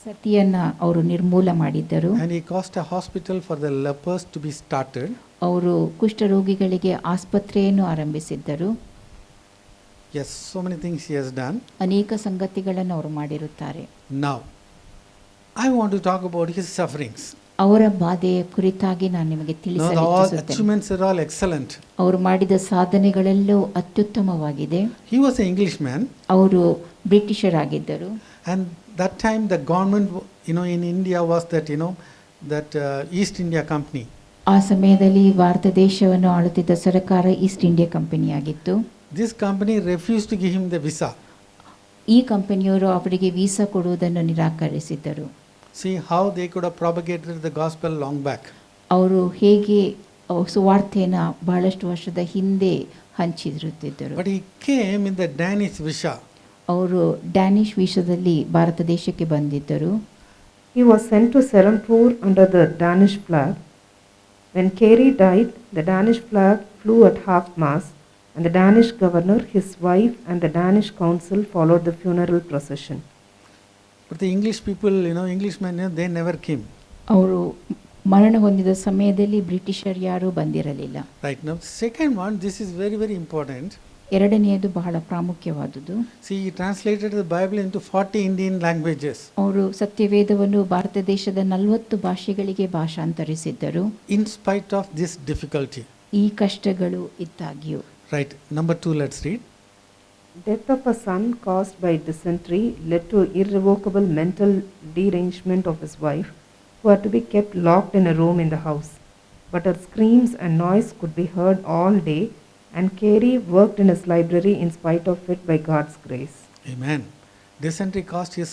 ಸತಿಯನ್ನು ಅವರು ನಿರ್ಮೂಲ ಮಾಡಿದ್ದರು. And he caused a hospital for the lepers to be started. ಅವರು ಕುಷ್ಠರೋಗಿಗಳಿಗೆ ಆಸ್ಪತ್ರೆಯನ್ನು ಆರಂಭಿಸಿದ್ದರು. Yes, so many things he has done. ಅನೇಕ ಸಂಗತಿಗಳನ್ನು ಅವರು ಮಾಡಿರುತ್ತಾರೆ. Now, I want to talk about his sufferings. ಅವರ ಬಾಧೆಯ ಕುರಿತಾಗಿ ನಾನು ನಿಮಗೆ Now, ತಿಳಿಸಲು all ಇಚ್ಛಿಸುತ್ತೇನೆ. achievements are all excellent. ಅವರು ಮಾಡಿದ ಸಾಧನೆಗಳೆಲ್ಲವೂ ಅತ್ಯುತ್ತಮವಾಗಿದೆ. He was an Englishman, ಅವರು ಬ್ರಿಟಿಷರಾಗಿದ್ದರು. and that time the government, in India was that East India Company. ಆ ಸಮಯದಲ್ಲಿ ಭಾರತ ದೇಶವನ್ನು ಆಳುತ್ತಿದ್ದ ಸರ್ಕಾರ ಈಸ್ಟ್ ಇಂಡಿಯಾ ಕಂಪನಿಯಾಗಿತ್ತು. This company refused to give him the visa. ಈ ಕಂಪನಿಯವರು ಅವರಿಗೆ ವೀಸಾ ಕೊಡುವುದನ್ನು ನಿರಾಕರಿಸಿದ್ದರು. See how they could have propagated the gospel long back. ಅವರು ಹೇಗೆ ಸುವಾರ್ತೆಯನ್ನು ಬಹಳಷ್ಟು ವರ್ಷದ ಹಿಂದೆ ಹಂಚಿರುತ್ತಿದ್ದರು. But he came in the Danish visa. ಅವರು ಡ್ಯಾನಿಷ್ ವೀಸಾದಲ್ಲಿ ಭಾರತ ದೇಶಕ್ಕೆ ಬಂದಿದ್ದರು. He was sent to Serampur under the Danish flag. When Carey died, the Danish flag flew at half-mast, and the Danish governor, his wife, and the Danish council followed the funeral procession. But the English people, Englishmen, they never came. ಅವರು ಮರಣ ಹೊಂದಿದ ಸಮಯದಲ್ಲಿ ಬ್ರಿಟಿಷರು ಯಾರೂ ಬಂದಿರಲಿಲ್ಲ. Right now, second one, this is very, very important. ಎರಡನೆಯದು ಬಹಳ ಪ್ರಾಮುಖ್ಯವಾದುದು. See, he translated the Bible into 40 Indian languages. ಅವರು ಸತ್ಯವೇದವನ್ನು ಭಾರತ ದೇಶದ 40 ಭಾಷೆಗಳಿಗೆ ಭಾಷಾಂತರಿಸಿದ್ದರು. In spite of this difficulty. ಈ ಕಷ್ಟಗಳು ಇದ್ದಾಗ್ಯೂ. Right. Number 2, let's read. Death of a son caused by dysentery led to irrevocable mental derangement of his wife, who had to be kept locked in a room in the house. But her screams and noise could be heard all day, and Carey worked in his library in spite of it by God's grace. Amen. Dysentery caused his,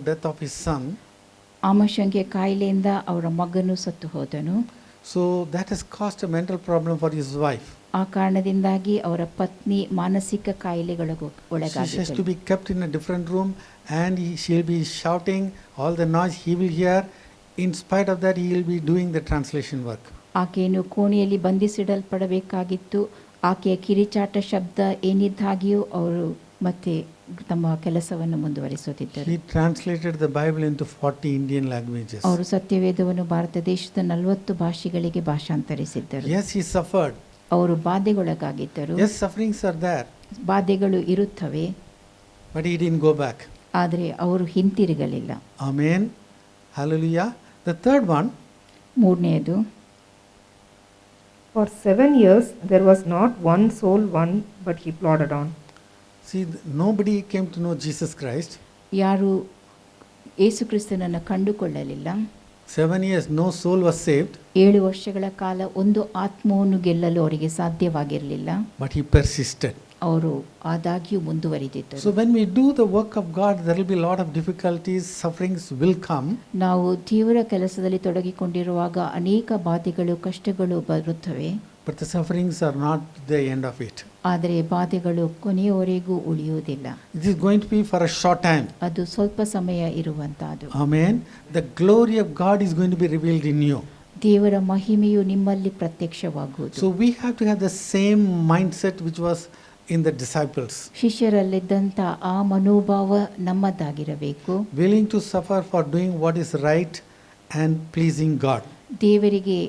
death of his son. ಆಮಶಂಕೆ ಕಾಯಿಲೆಯಿಂದ ಅವರ ಮಗನು ಸತ್ತು ಹೋದನು. So that has caused a mental problem for his wife. ಆ ಕಾರಣದಿಂದಾಗಿ ಅವರ ಪತ್ನಿ ಮಾನಸಿಕ ಕಾಯಿಲೆಗಳಿಗೆ She has to ಒಳಗಾಗಿದ್ದಳು. be kept in a different room, and she'll be shouting all the noise he will hear. In spite of that, he will be doing the translation work. ಆಕೆಯನ್ನು ಕೋಣೆಯಲ್ಲಿ ಬಂಧಿಸಿಡಲ್ಪಡಬೇಕಾಗಿತ್ತು. ಆಕೆಯ ಕಿರಿಚಾಟ ಶಬ್ದ ಏನಿದ್ದಾಗಿಯೂ ಅವರು ಮತ್ತೆ ತಮ್ಮ ಕೆಲಸವನ್ನು ಮುಂದುವರಿಸುತ್ತಿದ್ದರು. He translated the Bible into 40 Indian languages. ಅವರು ಸತ್ಯವೇದವನ್ನು ಭಾರತ ದೇಶದ 40 ಭಾಷೆಗಳಿಗೆ ಭಾಷಾಂತರಿಸಿದ್ದರು. Yes, he suffered. ಅವರು ಬಾಧೆಗೊಳಗಾಗಿದ್ದರು. Yes, sufferings are there, ಬಾಧೆಗಳು ಇರುತ್ತವೆ, but he didn't go back. ಆದರೆ ಅವರು ಹಿಂತಿರುಗಲಿಲ್ಲ. Amen. Hallelujah. The third one, ಮೂರನೆಯದು, For 7 years there was not one soul won, but he plodded on. see, nobody came to know Jesus Christ. ಯಾರು ಯೇಸು ಕ್ರಿಸ್ತನನ್ನು ಕಂಡುಕೊಳ್ಳಲಿಲ್ಲ. 7 years, no soul was saved, 7 ವರ್ಷಗಳ ಕಾಲ ಒಂದು ಆತ್ಮವನ್ನು ಗೆಲ್ಲಲು ಅವರಿಗೆ ಸಾಧ್ಯವಾಗಿರಲಿಲ್ಲ. but he persisted. ಅವರು ಆದಾಗ್ಯೂ ಮುಂದುವರಿದಿದ್ದರು. So when we do the work of God, there will be a lot of difficulties, sufferings will come. ನಾವು ತೀವ್ರ ಕೆಲಸದಲ್ಲಿ ತೊಡಗಿಕೊಂಡಿರುವಾಗ ಅನೇಕ ಬಾಧೆಗಳು, ಕಷ್ಟಗಳು ಬರುತ್ತವೆ. But the sufferings are not the end of it. ಆದರೆ ಬಾಧೆಗಳು ಕೊನೆಯವರೆಗೂ ಉಳಿಯುವುದಿಲ್ಲ. It is going to be for a short time. ಅದು ಸ್ವಲ್ಪ ಸಮಯ ಇರುವಂತಹದ್ದು. Amen. The glory of God is going to be revealed in you. ದೇವರ ಮಹಿಮೆಯು ನಿಮ್ಮಲ್ಲಿ ಪ್ರತ್ಯಕ್ಷವಾಗುವುದು. So we have to have the same mindset which was in the disciples. ಶಿಷ್ಯರಲ್ಲಿದ್ದಂಥ ಆ ಮನೋಭಾವ ನಮ್ಮದಾಗಿರಬೇಕು. Willing to suffer for doing what is right and pleasing God. ದೇವರಿಗೆ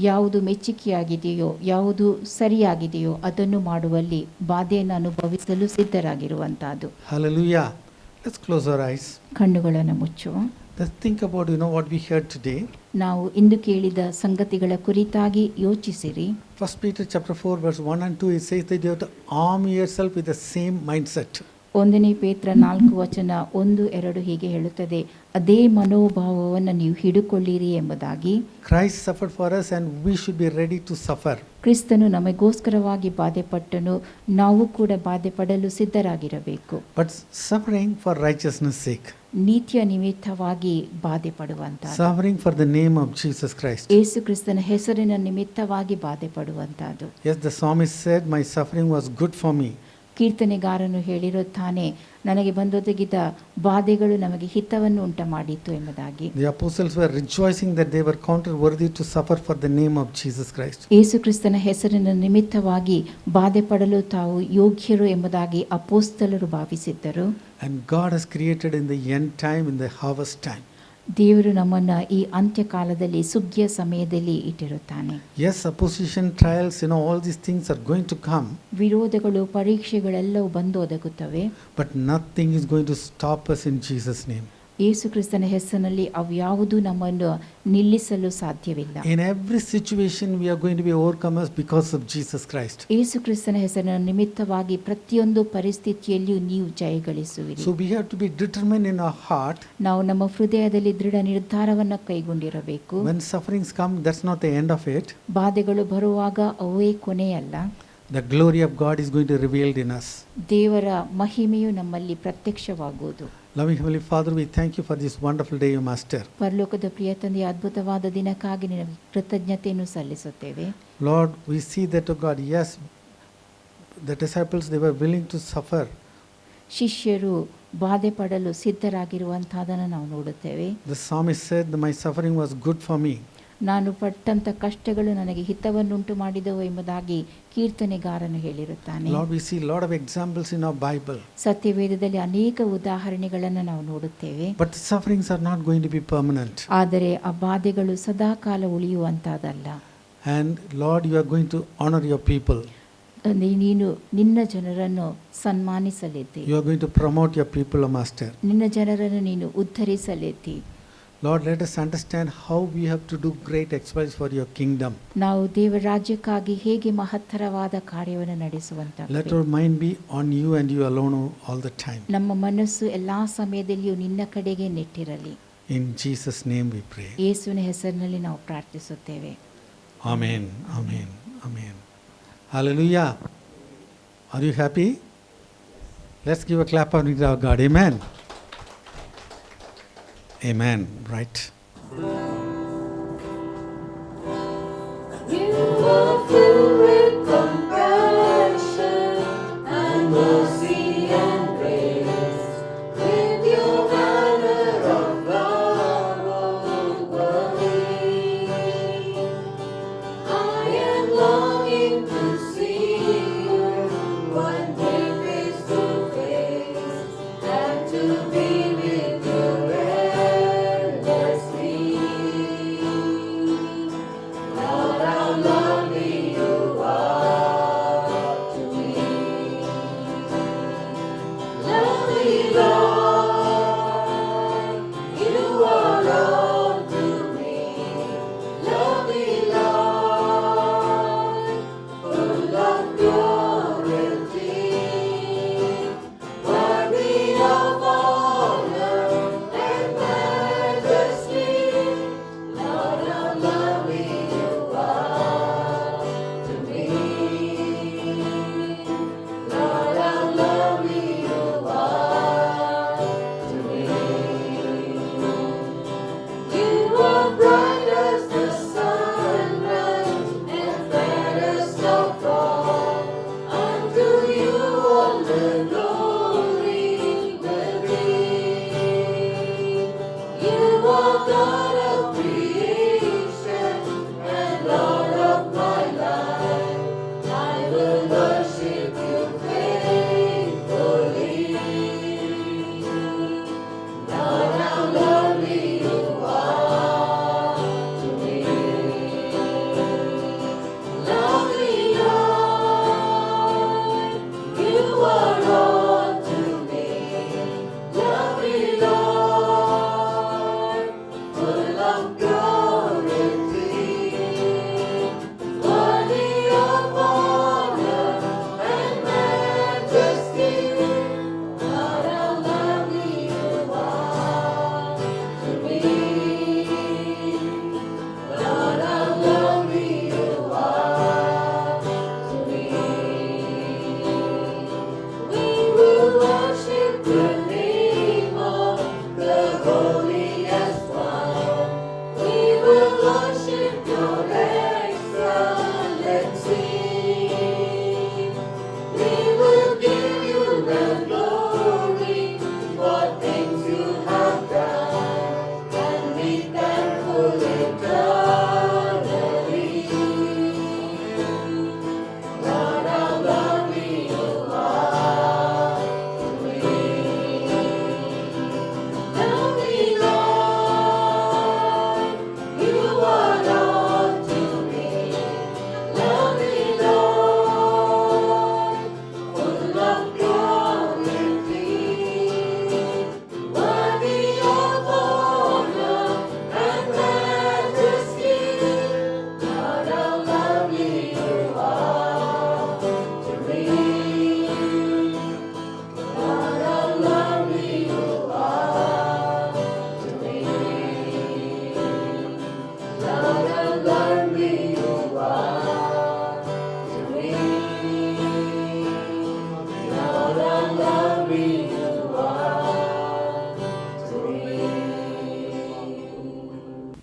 ಯಾವುದು ಮೆಚ್ಚುಗೆಯಾಗಿದೆಯೋ, ಯಾವುದು ಸರಿಯಾಗಿದೆಯೋ ಅದನ್ನು ಮಾಡುವಲ್ಲಿ ಬಾಧೆಯನ್ನು ಅನುಭವಿಸಲು ಸಿದ್ಧರಾಗಿರುವಂತಹದ್ದು. Hallelujah. Let's close our eyes. ಕಣ್ಣುಗಳನ್ನು ಮುಚ್ಚುವ. Let's think about, what we heard today. ನಾವು ಇಂದು ಕೇಳಿದ ಸಂಗತಿಗಳ ಕುರಿತಾಗಿ ಯೋಚಿಸಿರಿ. 1 Peter chapter 4 verse 1 and 2, it says that you have to arm yourself with the same mindset. 1 ಪೇತ್ರ 4:1-2 ಹೀಗೆ ಹೇಳುತ್ತದೆ, ಅದೇ ಮನೋಭಾವವನ್ನು ನೀವು ಹಿಡುಕೊಳ್ಳಿರಿ ಎಂಬುದಾಗಿ. Christ suffered for us and we should be ready to suffer. ಕ್ರಿಸ್ತನು ನಮಗೋಸ್ಕರವಾಗಿ ಬಾಧೆಪಟ್ಟನು, ನಾವು ಕೂಡ ಬಾಧೆಪಡಲು ಸಿದ್ಧರಾಗಿರಬೇಕು. But suffering for righteousness' sake. ನೀತಿಯ ನಿಮಿತ್ತವಾಗಿ ಬಾಧೆಪಡುವಂತ, Suffering for the name of Jesus Christ. ಯೇಸು ಕ್ರಿಸ್ತನ ಹೆಸರಿನ ನಿಮಿತ್ತವಾಗಿ ಬಾಧೆಪಡುವಂತಹದ್ದು. Yes, the psalmist said, my suffering was good for me. ಕೀರ್ತನೆಗಾರನು ಹೇಳಿರುತ್ತಾನೆ, ನನಗೆ ಬಂದೊದಗಿದ ಬಾಧೆಗಳು ನಮಗೆ ಹಿತವನ್ನು ಉಂಟು ಮಾಡಿತು ಎಂಬುದಾಗಿ. The apostles were rejoicing that they were counted worthy to suffer for the name of Jesus Christ. ಯೇಸು ಕ್ರಿಸ್ತನ ಹೆಸರಿನ ನಿಮಿತ್ತವಾಗಿ ಬಾಧೆಪಡಲು ತಾವು ಯೋಗ್ಯರು ಎಂಬುದಾಗಿ ಅಪೋಸ್ತಲರು ಭಾವಿಸಿದ್ದರು. And God has created in the end time, in the harvest time. ದೇವರು ನಮ್ಮನ್ನು ಈ ಅಂತ್ಯಕಾಲದಲ್ಲಿ ಸುಗ್ಗಿಯ ಸಮಯದಲ್ಲಿ ಇಟ್ಟಿರುತ್ತಾನೆ. Yes, opposition, trials, all these things are going to come. ವಿರೋಧಗಳು, ಪರೀಕ್ಷೆಗಳೆಲ್ಲವೂ ಬಂದು ಒದಗುತ್ತವೆ. But nothing is going to stop us in Jesus' name. ಯೇಸು ಕ್ರಿಸ್ತನ ಹೆಸರಿನಲ್ಲಿ ಅವ್ಯಾವುದೂ ನಮ್ಮನ್ನು ನಿಲ್ಲಿಸಲು ಸಾಧ್ಯವಿಲ್ಲ. In every situation, we are going to be overcomers because of Jesus Christ. ಯೇಸು ಕ್ರಿಸ್ತನ ಹೆಸರಿನ ನಿಮಿತ್ತವಾಗಿ ಪ್ರತಿಯೊಂದು ಪರಿಸ್ಥಿತಿಯಲ್ಲಿಯೂ ನೀವು ಜಯಗಳಿಸುವಿರಿ. So we have to be determined in our heart. ನಾವು ನಮ್ಮ ಹೃದಯದಲ್ಲಿ ದೃಢ ನಿರ್ಧಾರವನ್ನು ಕೈಗೊಂಡಿರಬೇಕು. When sufferings come, that's not the end of it. ಬಾಧೆಗಳು ಬರುವಾಗ ಅವೇ ಕೊನೆಯಲ್ಲ. The glory of God is going to be revealed in us. ದೇವರ ಮಹಿಮೆಯು ನಮ್ಮಲ್ಲಿ ಪ್ರತ್ಯಕ್ಷವಾಗುವುದು. Loving Heavenly Father, we thank you for this wonderful day, O Master. ಪರಲೋಕದ ಪ್ರಿಯ ತಂದೆಯ ಅದ್ಭುತವಾದ ದಿನಕ್ಕಾಗಿ ನಿನಗೆ ಕೃತಜ್ಞತೆಯನ್ನು ಸಲ್ಲಿಸುತ್ತೇವೆ. Lord, we see that, O God, yes, the disciples, they were willing to suffer. ಶಿಷ್ಯರು ಬಾಧೆ ಪಡಲು ಸಿದ್ಧರಾಗಿರುವಂತಹದನ್ನು ನಾವು ನೋಡುತ್ತೇವೆ. The psalmist said, my suffering was good for me. ನಾನು ಪಟ್ಟಂತ ಕಷ್ಟಗಳು ನನಗೆ ಹಿತವನ್ನುಂಟು ಮಾಡಿದವು ಎಂಬುದಾಗಿ ಕೀರ್ತನೆಗಾರನು ಹೇಳಿರುತ್ತಾನೆ. Lord, we see a lot of examples in our Bible. ಸತ್ಯವೇದದಲ್ಲಿ ಅನೇಕ ಉದಾಹರಣೆಗಳನ್ನು ನಾವು ನೋಡುತ್ತೇವೆ. But the sufferings are not going to be permanent. ಆದರೆ ಆ ಬಾಧೆಗಳು ಸದಾಕಾಲ ಉಳಿಯುವಂತಹದ್ದಲ್ಲ. And Lord, you are going to honor your people. ನೀನು ನಿನ್ನ ಜನರನ್ನು ಸನ್ಮಾನಿಸಲಿದ್ದಿ. You are going to promote your people, O Master. ನಿನ್ನ ಜನರನ್ನು ನೀನು ಉದ್ಧರಿಸಲಿದ್ದಿ. Lord, let us understand how we have to do great exploits for your kingdom. ನಾವು ದೇವರ ರಾಜ್ಯಕ್ಕಾಗಿ ಹೇಗೆ ಮಹತ್ತರವಾದ ಕಾರ್ಯವನ್ನು ನಡೆಸುವಂತ. Let our mind be on you and you alone all the time. ನಮ್ಮ ಮನಸ್ಸು ಎಲ್ಲಾ ಸಮಯದಲ್ಲಿಯೂ ನಿನ್ನ ಕಡೆಗೆ ನೆಟ್ಟಿರಲಿ. In Jesus' name we pray. ಯೇಸುವಿನ ಹೆಸರಿನಲ್ಲಿ ನಾವು ಪ್ರಾರ್ಥಿಸುತ್ತೇವೆ. Amen. Amen. Amen. Hallelujah. Are you happy? Let's give a clap on our God. Amen. Amen. Right. You are filled with compassion.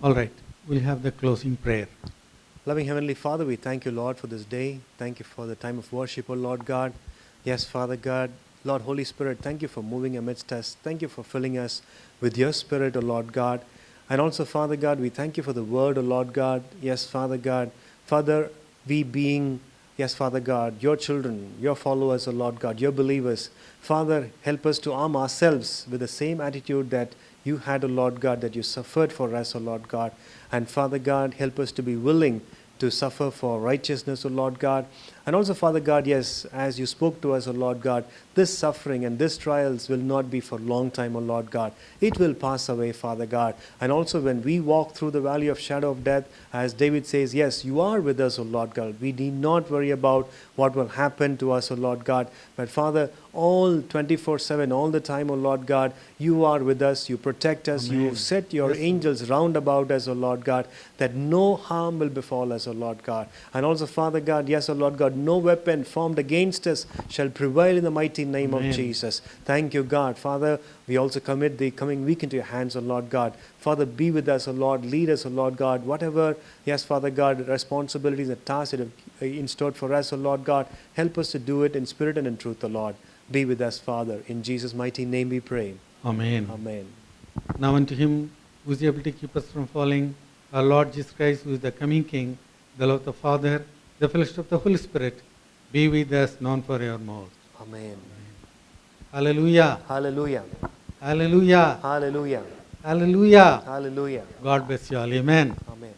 All right, we'll have the closing prayer. Loving Heavenly Father, we thank you, Lord, for this day. Thank you for the time of worship, O Lord God. Yes, Father God, Lord Holy Spirit, thank you for moving amidst us. Thank you for filling us with your Spirit, O Lord God. And also, Father God, we thank you for the word, O Lord God. Yes, Father God. Father, we being, yes, Father God, your children, your followers, O Lord God, your believers. Father, help us to arm ourselves with the same attitude that you had, O Lord God, that you suffered for us, O Lord God. And Father God, help us to be willing to suffer for righteousness, O Lord God. And also, Father God, yes, as you spoke to us, O Lord God, this suffering and this trials will not be for a long time, O Lord God. It will pass away, Father God. And also when we walk through the valley of shadow of death, as David says, yes, you are with us, O Lord God. We need not worry about what will happen to us, O Lord God. But Father, all 24/7, all the time, O Lord God, you are with us, you protect us, Amen. you set your Yes, Lord. angels round about us, O Lord God, that no harm will befall us, O Lord God. And also, Father God, yes, O Lord God, no weapon formed against us shall prevail in the mighty name Amen. of Jesus. Thank you, God. Father, we also commit the coming week into your hands, O Lord God. Father, be with us, O Lord. Lead us, O Lord God. Whatever, yes, Father God, responsibilities and tasks that you have in store for us, O Lord God, help us to do it in spirit and in truth, O Lord. Be with us, Father. In Jesus' mighty name we pray. Amen. Amen. Now unto him who is able to keep us from falling, our Lord Jesus Christ, who is the coming King, the love of the Father, the fellowship of the Holy Spirit, be with us now and forevermore. Amen. Hallelujah. Hallelujah. Hallelujah. Hallelujah. Hallelujah. Hallelujah. God bless you all. Amen. Amen.